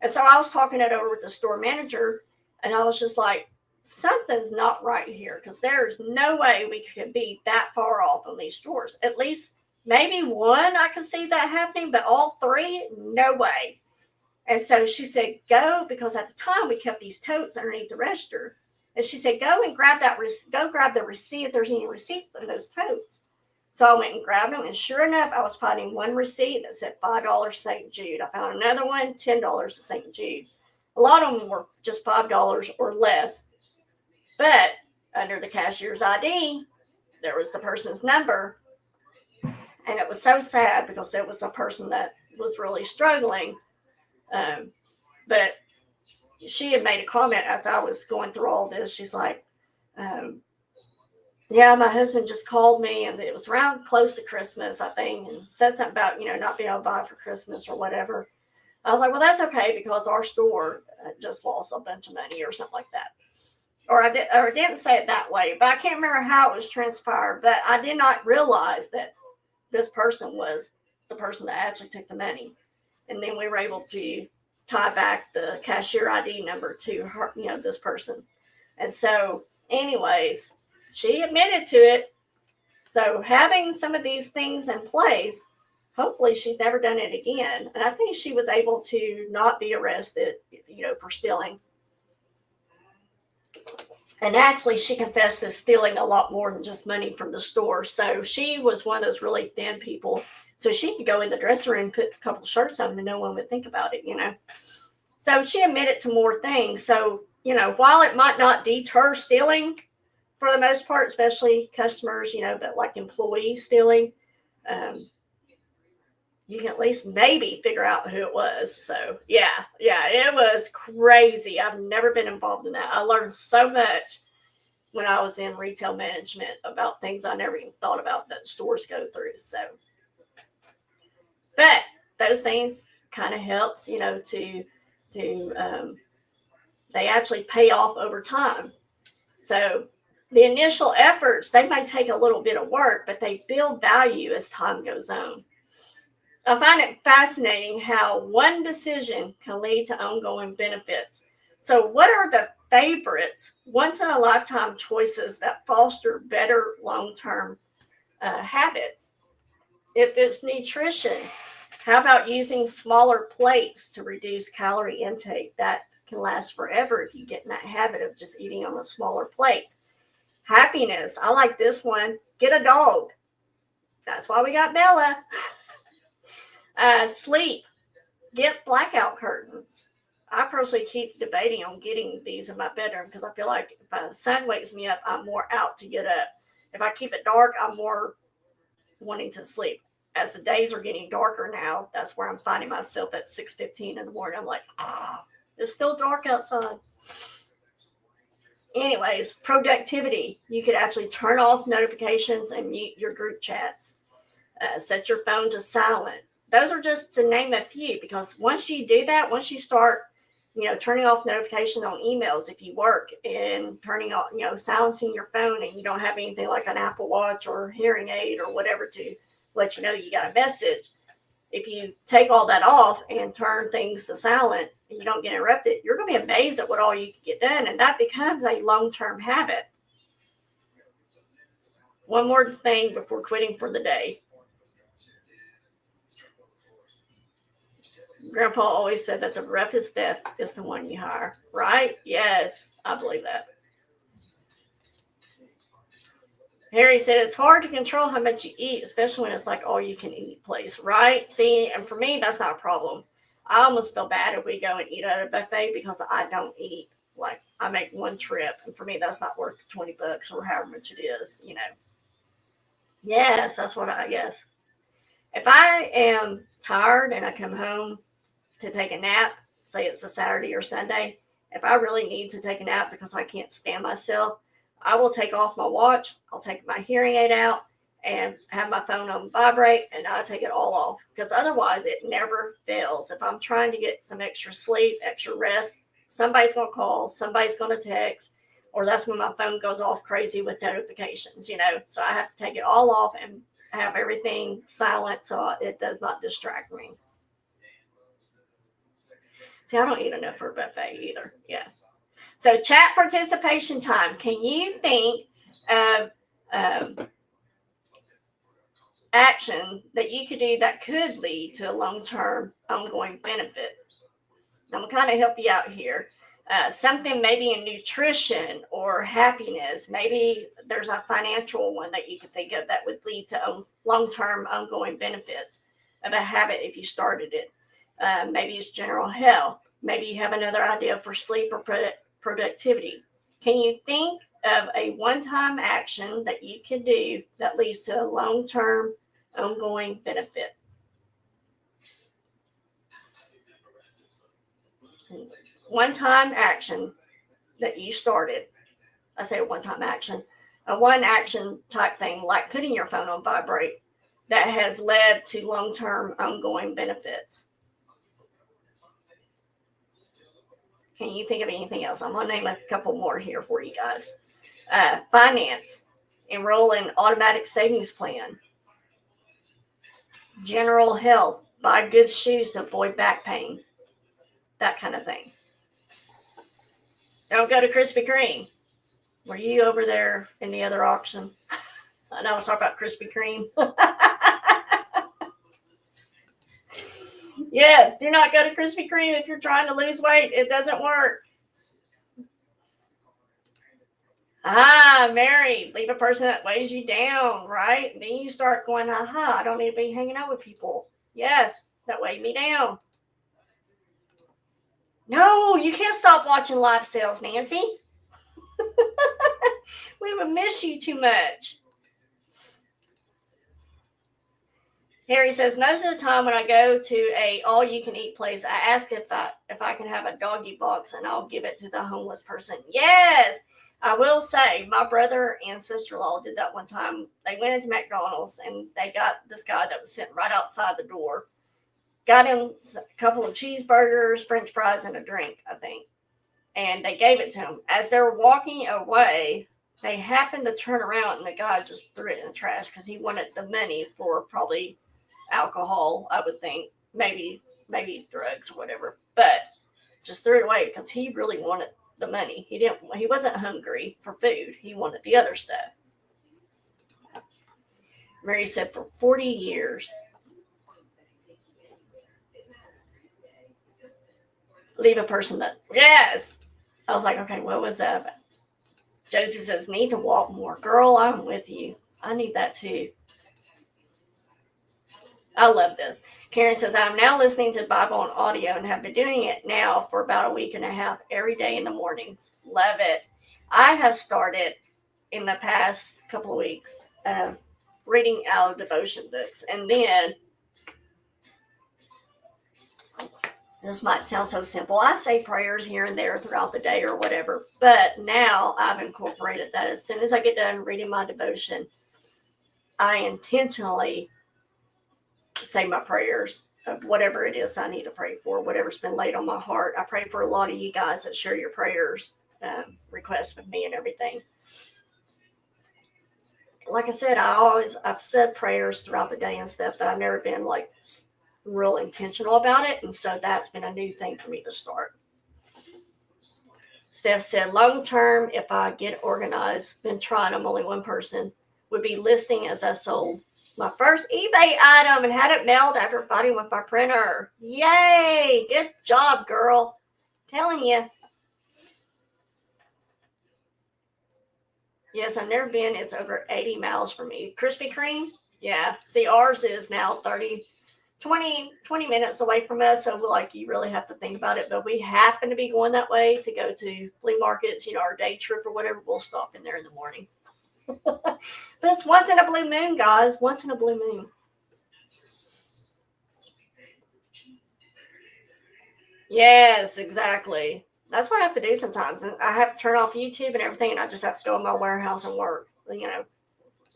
And so I was talking it over with the store manager, and I was just like, something's not right here, because there's no way we could be that far off on these stores. At least maybe one I could see that happening, but all three, no way. And so she said, go, because at the time we kept these totes underneath the register. And she said, go and grab the receipt if there's any receipt in those totes. So I went and grabbed them, and sure enough, I was finding one receipt that said $5 St. Jude. I found another one, $10 St. Jude. A lot of them were just $5 or less. But under the cashier's ID, there was the person's number. And it was so sad because it was a person that was really struggling. But she had made a comment as I was going through all this. She's like, yeah, my husband just called me, and it was around close to Christmas, I think, and said something about, not being able to buy for Christmas or whatever. I was like, well, that's okay, because our store just lost a bunch of money or something like that. Or I didn't say it that way, but I can't remember how it was transpired. But I did not realize that this person was the person that actually took the money. And then we were able to tie back the cashier ID number to her, this person. And so, anyways, she admitted to it. So having some of these things in place, hopefully she's never done it again. And I think she was able to not be arrested, for stealing. And actually, she confessed to stealing a lot more than just money from the store. So she was one of those really thin people. So she could go in the dressing room, put a couple shirts on, and no one would think about it, So she admitted to more things. So, while it might not deter stealing for the most part, especially customers, but like employee stealing, you can at least maybe figure out who it was. So yeah, it was crazy. I've never been involved in that. I learned so much when I was in retail management about things I never even thought about that stores go through. So, but those things kind of helps, to they actually pay off over time. So the initial efforts, they may take a little bit of work, but they build value as time goes on. I find it fascinating how one decision can lead to ongoing benefits. So what are the favorites, once-in-a-lifetime choices that foster better long-term habits? If it's nutrition, how about using smaller plates to reduce calorie intake? That can last forever if you get in that habit of just eating on a smaller plate. Happiness, I like this one. Get a dog. That's why we got Bella. Sleep, get blackout curtains. I personally keep debating on getting these in my bedroom because I feel like if the sun wakes me up, I'm more out to get up. If I keep it dark, I'm more wanting to sleep. As the days are getting darker now, that's where I'm finding myself at 6:15 in the morning. I'm like, it's still dark outside. Anyways, productivity. You could actually turn off notifications and mute your group chats. Set your phone to silent. Those are just to name a few, because once you do that, once you start, turning off notifications on emails if you work, and turning off, silencing your phone, and you don't have anything like an Apple Watch or hearing aid or whatever to let you know you got a message. If you take all that off and turn things to silent and you don't get interrupted, you're going to be amazed at what all you can get done. And that becomes a long-term habit. One more thing before quitting for the day. Grandpa always said that the roughest death is the one you hire, right? Yes, I believe that. Harry said it's hard to control how much you eat, especially when it's like all you can eat place, right? See, and for me, that's not a problem. I almost feel bad if we go and eat at a buffet because I don't eat. Like, I make one trip, and for me, that's not worth $20 or however much it is, Yes, that's what I guess. If I am tired and I come home to take a nap, say it's a Saturday or Sunday, if I really need to take a nap because I can't stand myself, I will take off my watch, I'll take my hearing aid out, and have my phone on vibrate, and I take it all off, because otherwise it never fails. If I'm trying to get some extra sleep, extra rest, somebody's going to call, somebody's going to text, or that's when my phone goes off crazy with notifications, So I have to take it all off and have everything silent so it does not distract me. See, I don't eat enough for a buffet either. Yeah. So chat participation time. Can you think of action that you could do that could lead to a long-term ongoing benefit? I'm going to kind of help you out here. Something maybe in nutrition or happiness. Maybe there's a financial one that you could think of that would lead to long-term ongoing benefits of a habit if you started it. Maybe it's general health. Maybe you have another idea for sleep or productivity. Can you think of a one-time action that you can do that leads to a long-term ongoing benefit? One-time action that you started. I say one-time action. A one action type thing like putting your phone on vibrate that has led to long-term ongoing benefits. Can you think of anything else? I'm going to name a couple more here for you guys. Finance. Enroll in automatic savings plan. General health. Buy good shoes to avoid back pain. That kind of thing. Don't go to Krispy Kreme. Were you over there in the other auction? I know I was talking about Krispy Kreme. Yes, do not go to Krispy Kreme if you're trying to lose weight. It doesn't work. Mary, leave a person that weighs you down, right? Then you start going, I don't need to be hanging out with people. Yes, that weighed me down. No, you can't stop watching live sales, Nancy. We would miss you too much. Harry says, most of the time when I go to a all-you-can-eat place, I ask if I can have a doggy box, and I'll give it to the homeless person. Yes, I will say, my brother and sister-in-law did that one time. They went into McDonald's, and they got this guy that was sitting right outside the door. Got him a couple of cheeseburgers, French fries, and a drink, I think. And they gave it to him. As they were walking away, they happened to turn around, and the guy just threw it in the trash because he wanted the money for probably alcohol, I would think. Maybe drugs or whatever. But just threw it away because he really wanted the money. He wasn't hungry for food. He wanted the other stuff. Mary said for 40 years. Leave a person that, yes. I was like, okay, what was that? Josie says, need to walk more. Girl, I'm with you. I need that too. I love this. Karen says, I'm now listening to Bible on audio and have been doing it now for about a week and a half every day in the mornings. Love it. I have started in the past couple of weeks reading out devotion books. And then, this might sound so simple. I say prayers here and there throughout the day or whatever. But now I've incorporated that. As soon as I get done reading my devotion, I intentionally say my prayers of whatever it is I need to pray for, whatever's been laid on my heart. I pray for a lot of you guys that share your prayers, requests with me and everything. Like I said, I've said prayers throughout the day and stuff, but I've never been like real intentional about it. And so that's been a new thing for me to start. Steph said, long term, if I get organized, been trying, I'm only one person, would be listing as I sold my first eBay item and had it mailed after fighting with my printer. Yay! Good job, girl. Telling you. Yes, I've never been. It's over 80 miles from me. Krispy Kreme? Yeah. See, ours is now 20 minutes away from us. So you really have to think about it. But we happen to be going that way to go to flea markets, our day trip or whatever. We'll stop in there in the morning. But it's once in a blue moon, guys. Once in a blue moon. Yes, exactly. That's what I have to do sometimes. I have to turn off YouTube and everything, and I just have to go in my warehouse and work.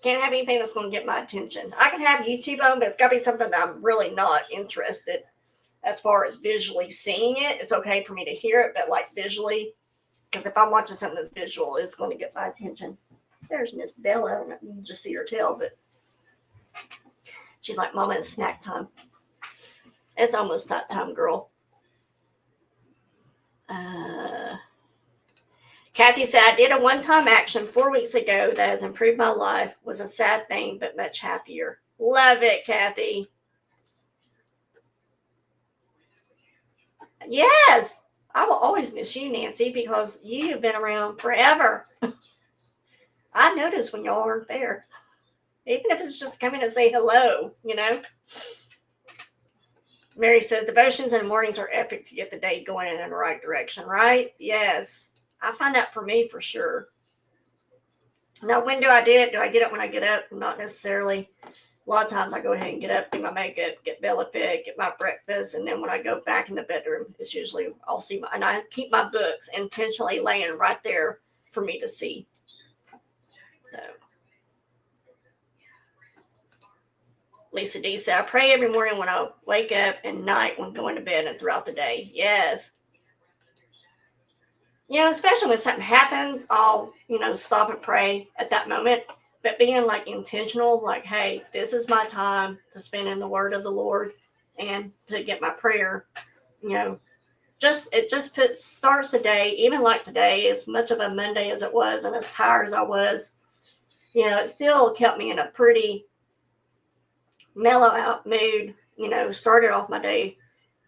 Can't have anything that's going to get my attention. I can have YouTube on, but it's got to be something that I'm really not interested as far as visually seeing it. It's okay for me to hear it, but visually, because if I'm watching something that's visual, it's going to get my attention. There's Miss Bella. I don't know, you can just see her tail, but she's like, Mama, it's snack time. It's almost that time, girl. Kathy said, I did a one-time action 4 weeks ago that has improved my life. Was a sad thing, but much happier. Love it, Kathy. Yes, I will always miss you, Nancy, because you have been around forever. I notice when y'all aren't there. Even if it's just coming to say hello, you know. Mary says, devotions in the mornings are epic to get the day going in the right direction, right? Yes. I find that for me for sure. Now, when do I do it? Do I get up when I get up? Not necessarily. A lot of times I go ahead and get up, do my makeup, get Bella fed, get my breakfast, and then when I go back in the bedroom, it's usually I'll see and I keep my books intentionally laying right there for me to see. So, Lisa D said, I pray every morning when I wake up and night when going to bed and throughout the day. Yes. You know, especially when something happens, I'll, stop and pray at that moment. But being like intentional, like, hey, this is my time to spend in the word of the Lord and to get my prayer, it just starts the day, even like today, as much of a Monday as it was and as tired as I was, it still kept me in a pretty mellow out mood, started off my day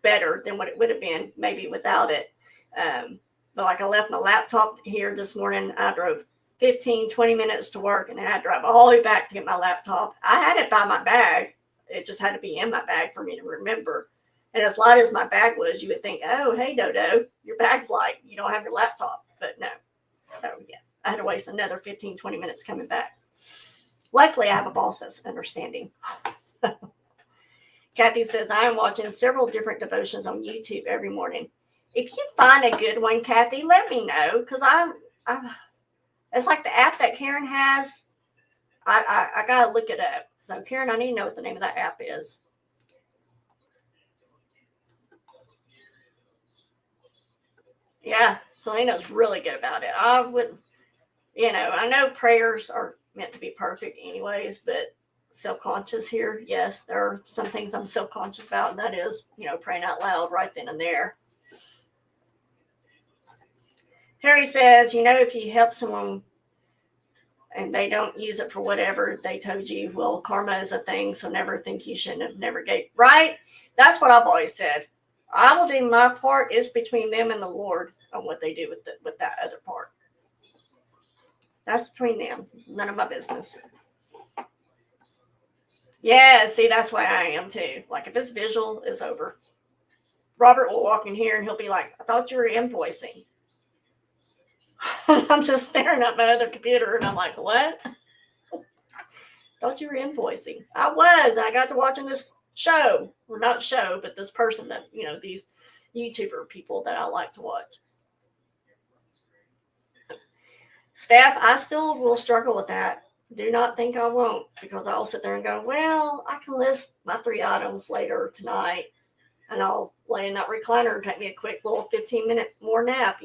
better than what it would have been maybe without it. But like I left my laptop here this morning, I drove 15, 20 minutes to work, and then I drive all the way back to get my laptop. I had it by my bag. It just had to be in my bag for me to remember. And as light as my bag was, you would think, oh, hey, Dodo, your bag's light. You don't have your laptop. But no. So, yeah, I had to waste another 15, 20 minutes coming back. Luckily, I have a boss that's understanding. Kathy says, I am watching several different devotions on YouTube every morning. If you find a good one, Kathy, let me know, because I'm it's like the app that Karen has. I gotta look it up. So Karen, I need to know what the name of that app is. Yeah, Selena's really good about it. I would, I know prayers are meant to be perfect anyways, but self-conscious here, yes, there are some things I'm self-conscious about, and that is, praying out loud right then and there. Harry says, if you help someone and they don't use it for whatever they told you, well, karma is a thing, so never think you shouldn't have never gave. Right? That's what I've always said. I will do my part. It's between them and the Lord on what they do with that other part. That's between them. None of my business. Yeah, see, that's why I am too. Like if it's visual, it's over. Robert will walk in here and he'll be like, I thought you were invoicing. I'm just staring at my other computer and I'm like, what? Thought you were invoicing. I was. I got to watching this show. Well, not show, but this person that, these YouTuber people that I like to watch. Staff, I still will struggle with that. Do not think I won't, because I'll sit there and go, well, I can list my 3 items later tonight and I'll lay in that recliner and take me a quick little 15-minute more nap,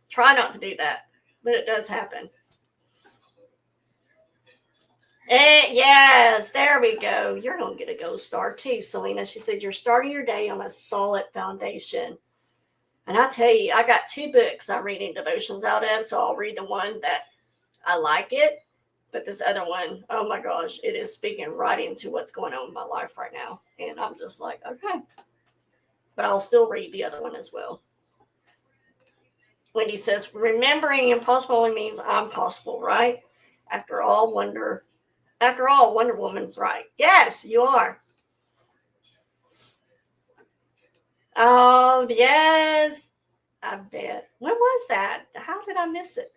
Try not to do that, but it does happen. Yes, there we go. You're going to get a gold star too, Selena. She said, you're starting your day on a solid foundation. And I tell you, I got 2 books I'm reading devotions out of, so I'll read the one that I like it. But this other one, oh my gosh, it is speaking right into what's going on in my life right now. And I'm just like, okay. But I'll still read the other one as well. Wendy says, remembering impossible only means I'm possible, right? After all, Wonder Woman's right. Yes, you are. Oh, yes. I bet. When was that? How did I miss it?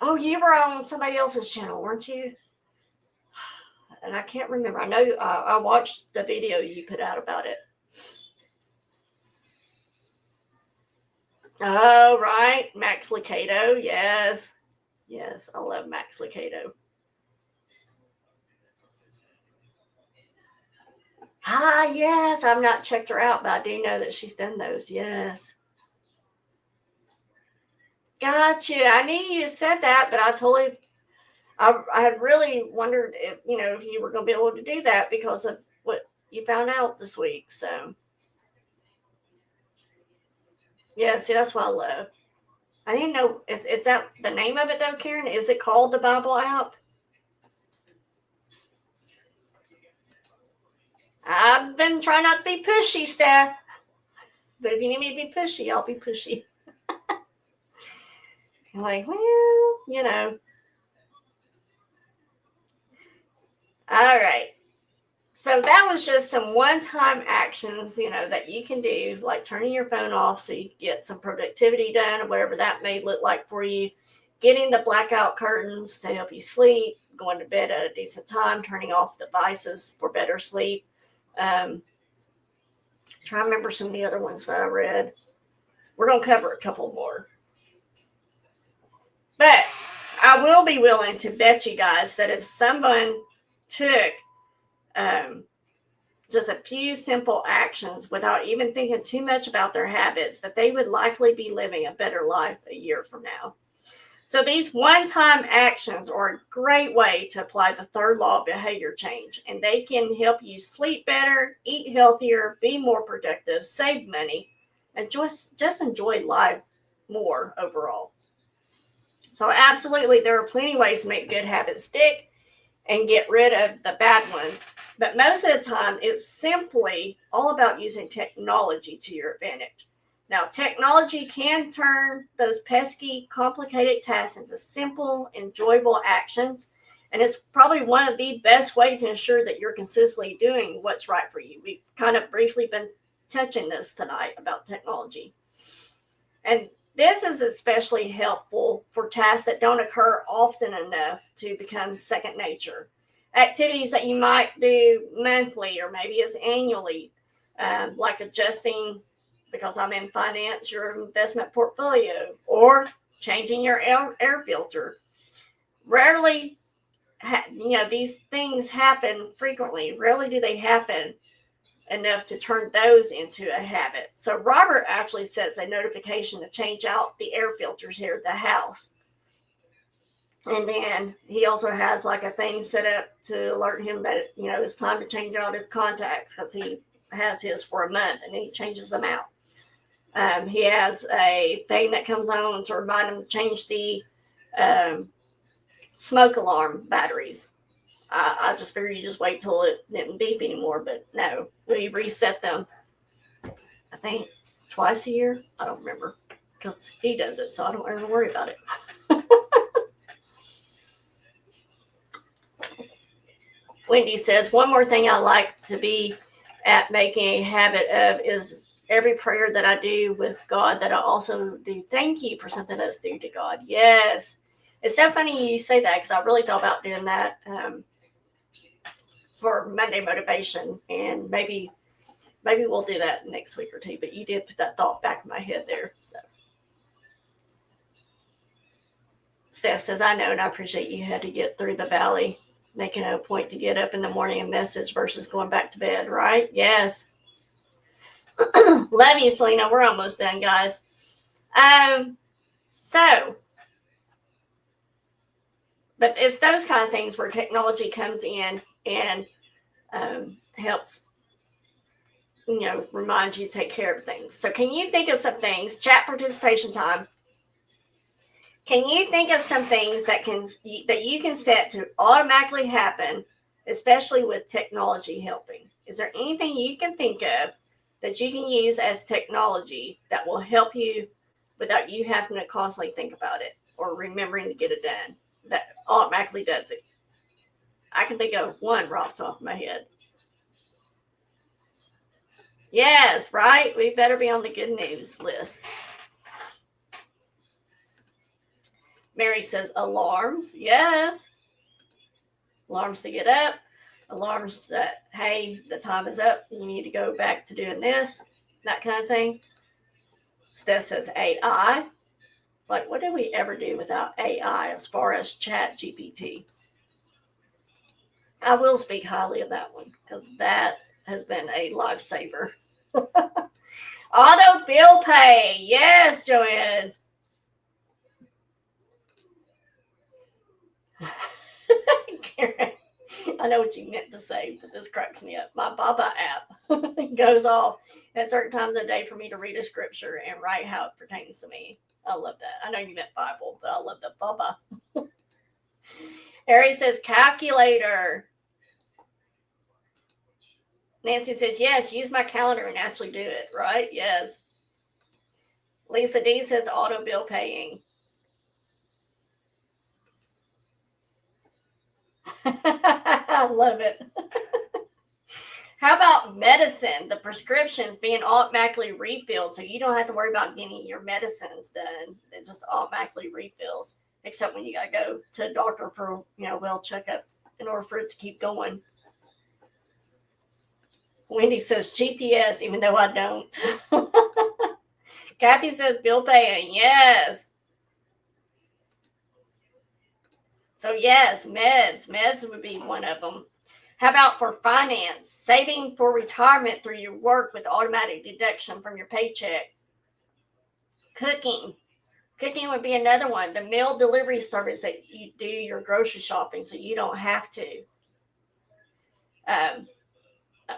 Oh, you were on somebody else's channel, weren't you? And I can't remember. I know I watched the video you put out about it. Oh, right. Max Lucado. Yes. Yes, I love Max Lucado. Yes. I've not checked her out, but I do know that she's done those. Yes. Gotcha. I knew you said that, but I had really wondered if you were going to be able to do that because of what you found out this week. So, yeah, see, that's what I love. I didn't know. Is that the name of it, though, Karen? Is it called the Bible app? I've been trying not to be pushy, Steph. But if you need me to be pushy, I'll be pushy. I'm like, well, you know. All right. So that was just some one-time actions, you know, that you can do, like turning your phone off so you get some productivity done or whatever that may look like for you. Getting the blackout curtains to help you sleep, going to bed at a decent time, turning off devices for better sleep. Try to remember some of the other ones that I read. We're going to cover a couple more. But I will be willing to bet you guys that if someone took just a few simple actions without even thinking too much about their habits, that they would likely be living a better life a year from now. So these one-time actions are a great way to apply the third law of behavior change, and they can help you sleep better, eat healthier, be more productive, save money, and just enjoy life more overall. So absolutely, there are plenty of ways to make good habits stick and get rid of the bad ones. But most of the time, it's simply all about using technology to your advantage. Now, technology can turn those pesky, complicated tasks into simple, enjoyable actions. And it's probably one of the best ways to ensure that you're consistently doing what's right for you. We've kind of briefly been touching this tonight about technology. And this is especially helpful for tasks that don't occur often enough to become second nature. Activities that you might do monthly or maybe it's annually, like adjusting, because I'm in finance, your investment portfolio, or changing your air filter. Rarely, these things happen frequently. Rarely do they happen enough to turn those into a habit. So Robert actually sets a notification to change out the air filters here at the house. And then he also has like a thing set up to alert him that, it's time to change out his contacts, because he has his for a month and then he changes them out. He has a thing that comes on to remind him to change the smoke alarm batteries. I just figured you just wait till it didn't beep anymore, but no, we reset them, I think, twice a year. I don't remember, because he does it, so I don't ever worry about it. Wendy says, one more thing I like to be at making a habit of is every prayer that I do with God, that I also do thank you for something that's due to God. Yes. It's so funny you say that, because I really thought about doing that for Monday motivation, and maybe we'll do that next week or two, but you did put that thought back in my head there. So Steph says, I know, and I appreciate you had to get through the valley, making a point to get up in the morning and message versus going back to bed, right? Yes. Love you, Selena. We're almost done, guys. But it's those kind of things where technology comes in and helps, remind you to take care of things. So can you think of some things, chat participation time, can you think of some things that you can set to automatically happen, especially with technology helping? Is there anything you can think of that you can use as technology that will help you without you having to constantly think about it or remembering to get it done, that automatically does it? I can think of one right off the top of my head. Yes, right? We better be on the good news list. Mary says alarms. Yes. Alarms to get up. Alarms that, hey, the time is up. You need to go back to doing this. That kind of thing. Steph says AI. Like, what do we ever do without AI as far as Chat GPT? I will speak highly of that one, because that has been a lifesaver. Auto bill pay. Yes, Joanne. Karen, I know what you meant to say, but this cracks me up. My Baba app goes off at certain times of the day for me to read a scripture and write how it pertains to me. I love that. I know you meant Bible, but I love the Baba. Harry says calculator. Nancy says, yes, use my calendar and actually do it, right? Yes. Lisa D says auto bill paying. I love it. How about medicine? The prescriptions being automatically refilled, so you don't have to worry about getting your medicines done. It just automatically refills, except when you gotta go to a doctor for well checkup in order for it to keep going. Wendy says GPS, even though I don't. Kathy says bill paying. Yes. So yes, meds would be one of them. How about for finance? Saving for retirement through your work with automatic deduction from your paycheck. Cooking would be another one. The meal delivery service that you do your grocery shopping so you don't have to.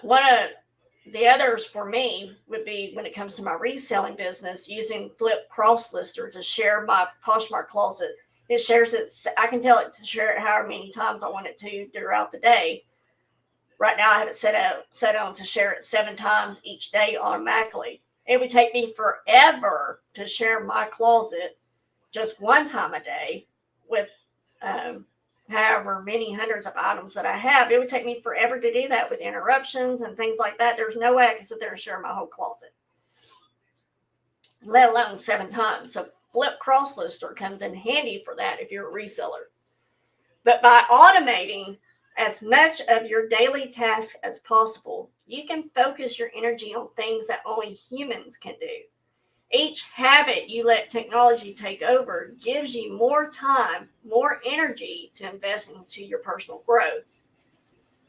One of the others for me would be when it comes to my reselling business, using Flip Cross Lister to share my Poshmark closet. It shares it. I can tell it to share it however many times I want it to throughout the day. Right now, I have it set on to share it 7 times each day automatically. It would take me forever to share my closet just one time a day with however many hundreds of items that I have. It would take me forever to do that with interruptions and things like that. There's no way I can sit there and share my whole closet, let alone 7 times. So Flip Cross Lister comes in handy for that if you're a reseller. But by automating as much of your daily tasks as possible, you can focus your energy on things that only humans can do. Each habit you let technology take over gives you more time, more energy to invest into your personal growth.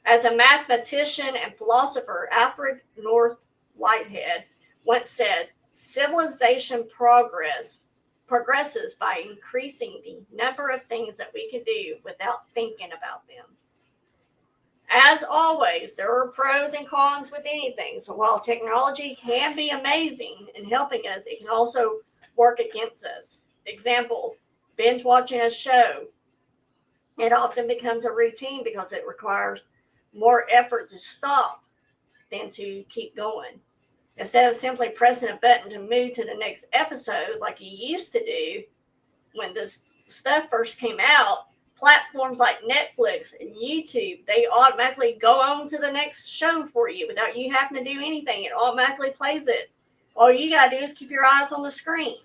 As a mathematician and philosopher, Alfred North Whitehead once said, civilization progresses by increasing the number of things that we can do without thinking about them. As always, there are pros and cons with anything. So while technology can be amazing in helping us, it can also work against us. Example, binge watching a show. It often becomes a routine because it requires more effort to stop than to keep going. Instead of simply pressing a button to move to the next episode like you used to do when this stuff first came out, platforms like Netflix and YouTube, they automatically go on to the next show for you without you having to do anything. It automatically plays it. All you got to do is keep your eyes on the screen.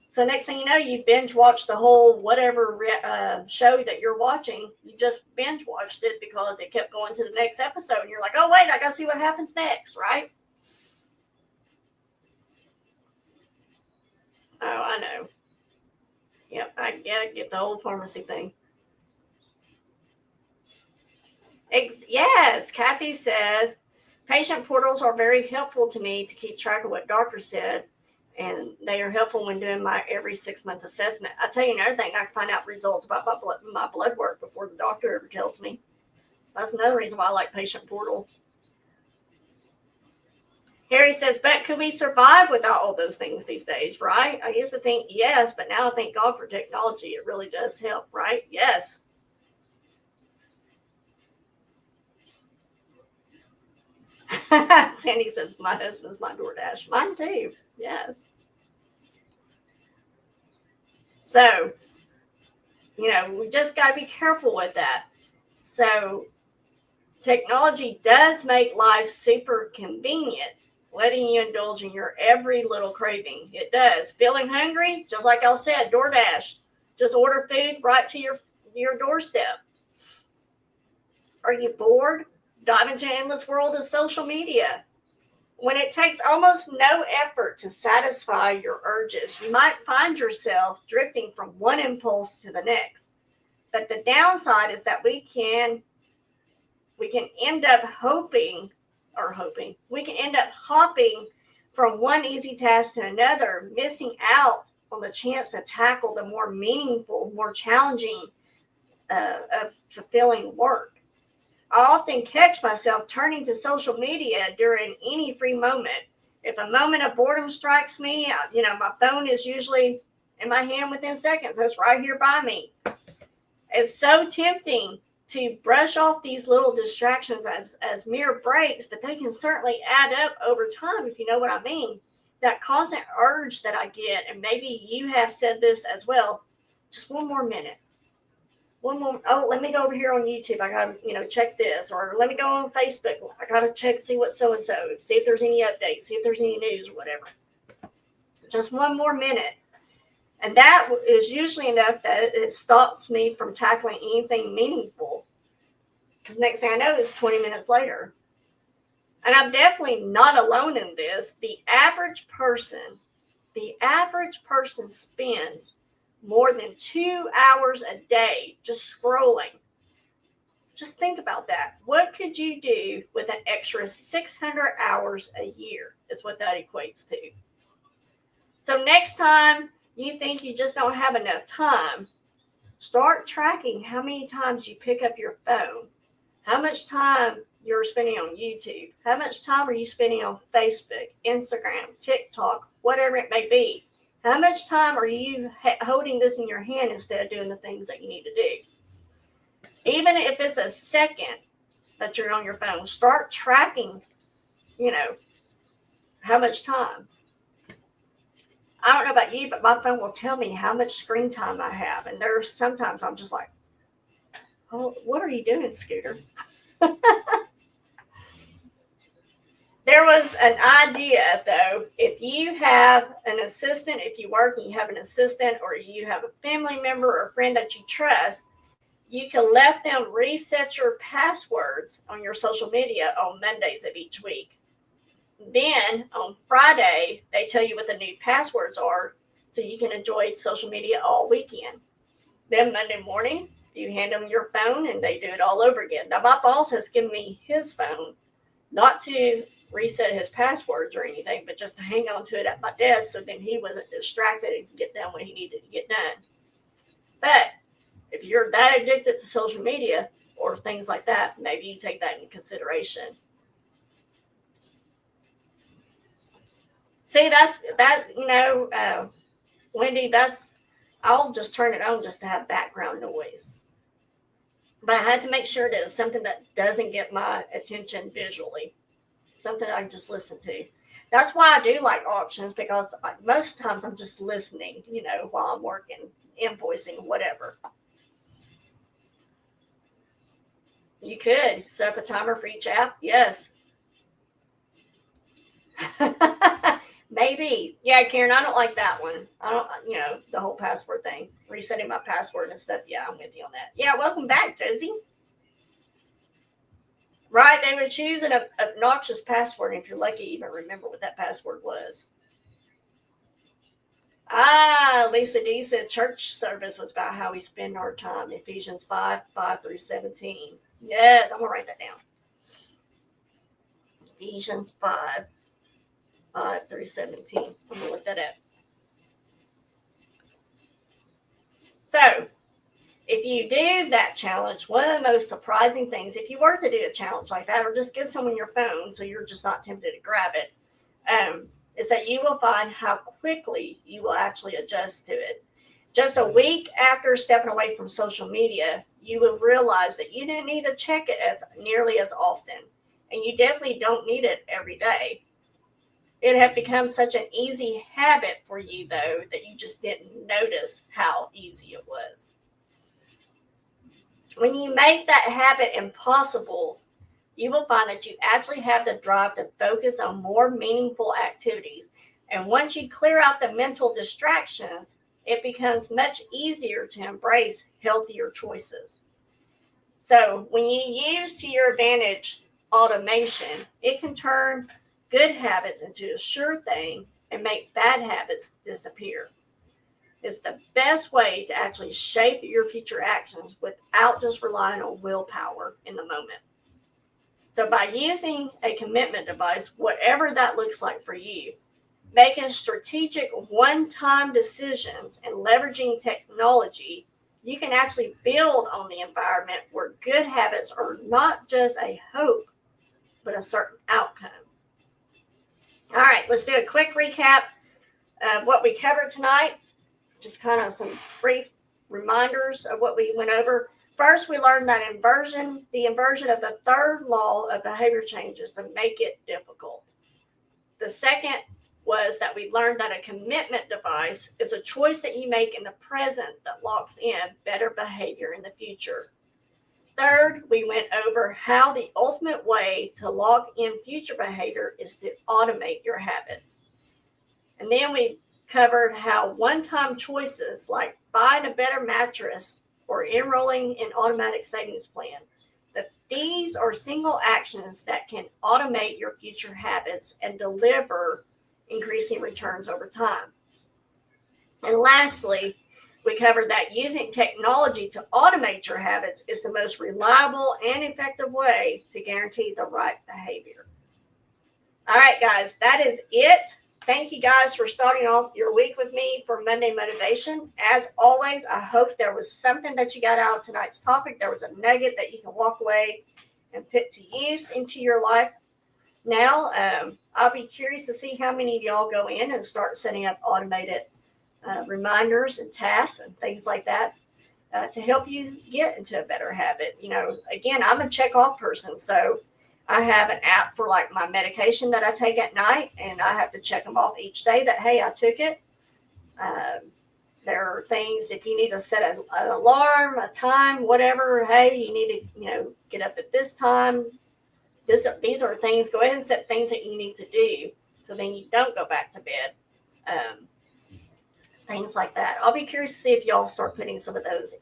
So next thing you know, you binge watched the whole whatever show that you're watching. You just binge watched it because it kept going to the next episode. And you're like, oh, wait, I got to see what happens next, right? Oh, I know. Yep, I gotta get the whole pharmacy thing. Yes, Kathy says, patient portals are very helpful to me to keep track of what doctor said, and they are helpful when doing my every 6-month assessment. I tell you another thing, I can find out results about my blood work before the doctor ever tells me. That's another reason why I like patient portal. Harry says, but could we survive without all those things these days, right? I used to think yes, but now I thank God for technology. It really does help, right? Yes. Sandy says, my husband's my DoorDash. Mine too. Yes. So, we just got to be careful with that. So, technology does make life super convenient, letting you indulge in your every little craving. It does. Feeling hungry? Just like I said, DoorDash. Just order food right to your doorstep. Are you bored? Dive into an endless world of social media. When it takes almost no effort to satisfy your urges, you might find yourself drifting from one impulse to the next. But the downside is that we can end up we can end up hopping from one easy task to another, missing out on the chance to tackle the more meaningful, more challenging, fulfilling work. I often catch myself turning to social media during any free moment. If a moment of boredom strikes me, my phone is usually in my hand within seconds. It's right here by me. It's so tempting to brush off these little distractions as mere breaks, but they can certainly add up over time, if you know what I mean. that constant urge that I get, and maybe you have said this as well, just one more minute. One more, oh, let me go over here on YouTube. I gotta, check this. Or let me go on Facebook. I gotta check, see what so-and-so, see if there's any updates, see if there's any news or whatever. Just one more minute. And that is usually enough that it stops me from tackling anything meaningful. Because next thing I know, it's 20 minutes later. And I'm definitely not alone in this. The average person spends more than 2 hours a day just scrolling. Just think about that. What could you do with an extra 600 hours a year is what that equates to. So next time you think you just don't have enough time, start tracking how many times you pick up your phone, how much time you're spending on YouTube, how much time are you spending on Facebook, Instagram, TikTok, whatever it may be. How much time are you holding this in your hand instead of doing the things that you need to do? Even if it's a second that you're on your phone, start tracking, how much time. I don't know about you, but my phone will tell me how much screen time I have. And there's sometimes I'm just like, oh, what are you doing, Scooter? There was an idea, though, if you have an assistant, if you work and you have an assistant, or you have a family member or a friend that you trust, you can let them reset your passwords on your social media on Mondays of each week. Then on Friday, they tell you what the new passwords are so you can enjoy social media all weekend. Then Monday morning, you hand them your phone and they do it all over again. Now, my boss has given me his phone, not to reset his passwords or anything, but just to hang on to it at my desk so then he wasn't distracted and could get done what he needed to get done. But if you're that addicted to social media or things like that, maybe you take that into consideration. See, Wendy, I'll just turn it on just to have background noise. But I had to make sure that it's something that doesn't get my attention visually. Something I can just listen to. That's why I do like auctions, because most times I'm just listening, while I'm working, invoicing, whatever. You could set up a timer for each app. Yes. Maybe. Yeah, Karen, I don't like that one. I don't, the whole password thing. Resetting my password and stuff. Yeah, I'm with you on that. Yeah, welcome back, Josie. Right, they would choose an obnoxious password, and if you're lucky, even remember what that password was. Lisa D said church service was about how we spend our time. Ephesians 5:5-17. Yes, I'm going to write that down. Ephesians 5:5-17. I'm going to look that up. So, if you do that challenge, one of the most surprising things, if you were to do a challenge like that, or just give someone your phone so you're just not tempted to grab it, is that you will find how quickly you will actually adjust to it. Just a week after stepping away from social media, you will realize that you don't need to check it as nearly as often, and you definitely don't need it every day. It had become such an easy habit for you, though, that you just didn't notice how easy it was. When you make that habit impossible, you will find that you actually have the drive to focus on more meaningful activities. And once you clear out the mental distractions, it becomes much easier to embrace healthier choices. So when you use to your advantage automation, it can turn good habits into a sure thing and make bad habits disappear. It's the best way to actually shape your future actions without just relying on willpower in the moment. So by using a commitment device, whatever that looks like for you, making strategic one-time decisions and leveraging technology, you can actually build on the environment where good habits are not just a hope, but a certain outcome. All right, let's do a quick recap of what we covered tonight. Just kind of some brief reminders of what we went over. First, we learned that the inversion of the third law of behavior change is to make it difficult. The second was that we learned that a commitment device is a choice that you make in the present that locks in better behavior in the future. Third, we went over how the ultimate way to lock in future behavior is to automate your habits. And then we covered how one-time choices like buying a better mattress or enrolling in automatic savings plan, that these are single actions that can automate your future habits and deliver increasing returns over time. And lastly, we covered that using technology to automate your habits is the most reliable and effective way to guarantee the right behavior. All right, guys, that is it. Thank you guys for starting off your week with me for Monday Motivation. As always, I hope there was something that you got out of tonight's topic. There was a nugget that you can walk away and put to use into your life. Now, I'll be curious to see how many of y'all go in and start setting up automated reminders and tasks and things like that to help you get into a better habit. You know, again, I'm a check off person, so I have an app for like my medication that I take at night, and I have to check them off each day that, hey, I took it. There are things, if you need to set an alarm, a time, whatever, hey, you need to, get up at this time. These are things, go ahead and set things that you need to do so then you don't go back to bed. Things like that. I'll be curious to see if y'all start putting some of those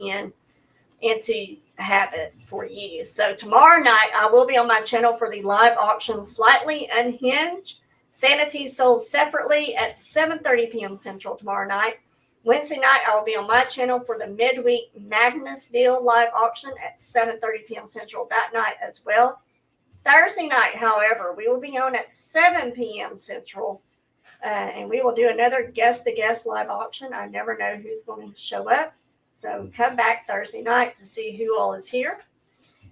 into habit for you. So tomorrow night, I will be on my channel for the live auction, Slightly Unhinged. Sanity sold separately at 7:30 p.m. Central tomorrow night. Wednesday night, I will be on my channel for the midweek Magnus Deal live auction at 7:30 p.m. Central that night as well. Thursday night, however, we will be on at 7 p.m. Central, and we will do another guest-to-guest live auction. I never know who's going to show up. So come back Thursday night to see who all is here.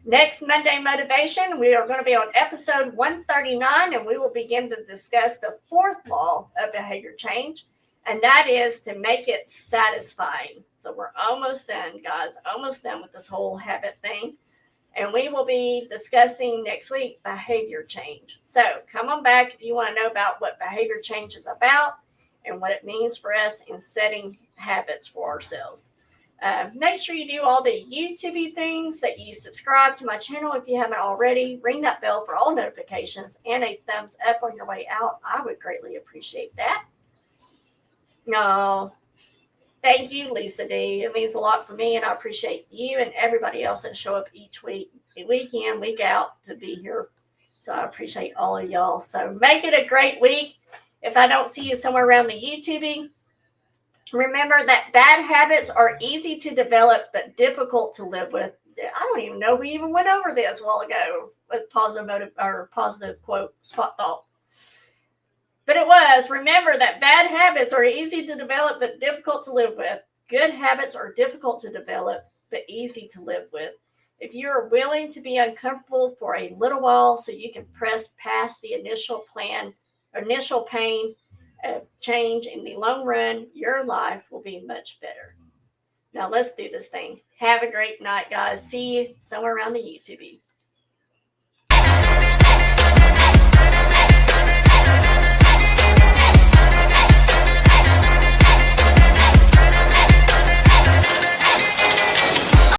Next Monday Motivation, we are going to be on episode 139, and we will begin to discuss the fourth law of behavior change, and that is to make it satisfying. So we're almost done, guys, almost done with this whole habit thing. And we will be discussing next week behavior change. So come on back if you want to know about what behavior change is about and what it means for us in setting habits for ourselves. Make sure you do all the YouTube things, that you subscribe to my channel if you haven't already. Ring that bell for all notifications and a thumbs up on your way out. I would greatly appreciate that. No. Thank you, Lisa D. It means a lot for me, and I appreciate you and everybody else that show up each week in, week out to be here. So I appreciate all of y'all. So make it a great week. If I don't see you somewhere around the YouTubing, remember that bad habits are easy to develop but difficult to live with. I don't even know we even went over this a while ago with positive quote, spot thought. But it was, remember that bad habits are easy to develop but difficult to live with. Good habits are difficult to develop but easy to live with. If you are willing to be uncomfortable for a little while so you can press past the initial pain of change, in the long run, your life will be much better. Now let's do this thing. Have a great night, guys. See you somewhere around the YouTube.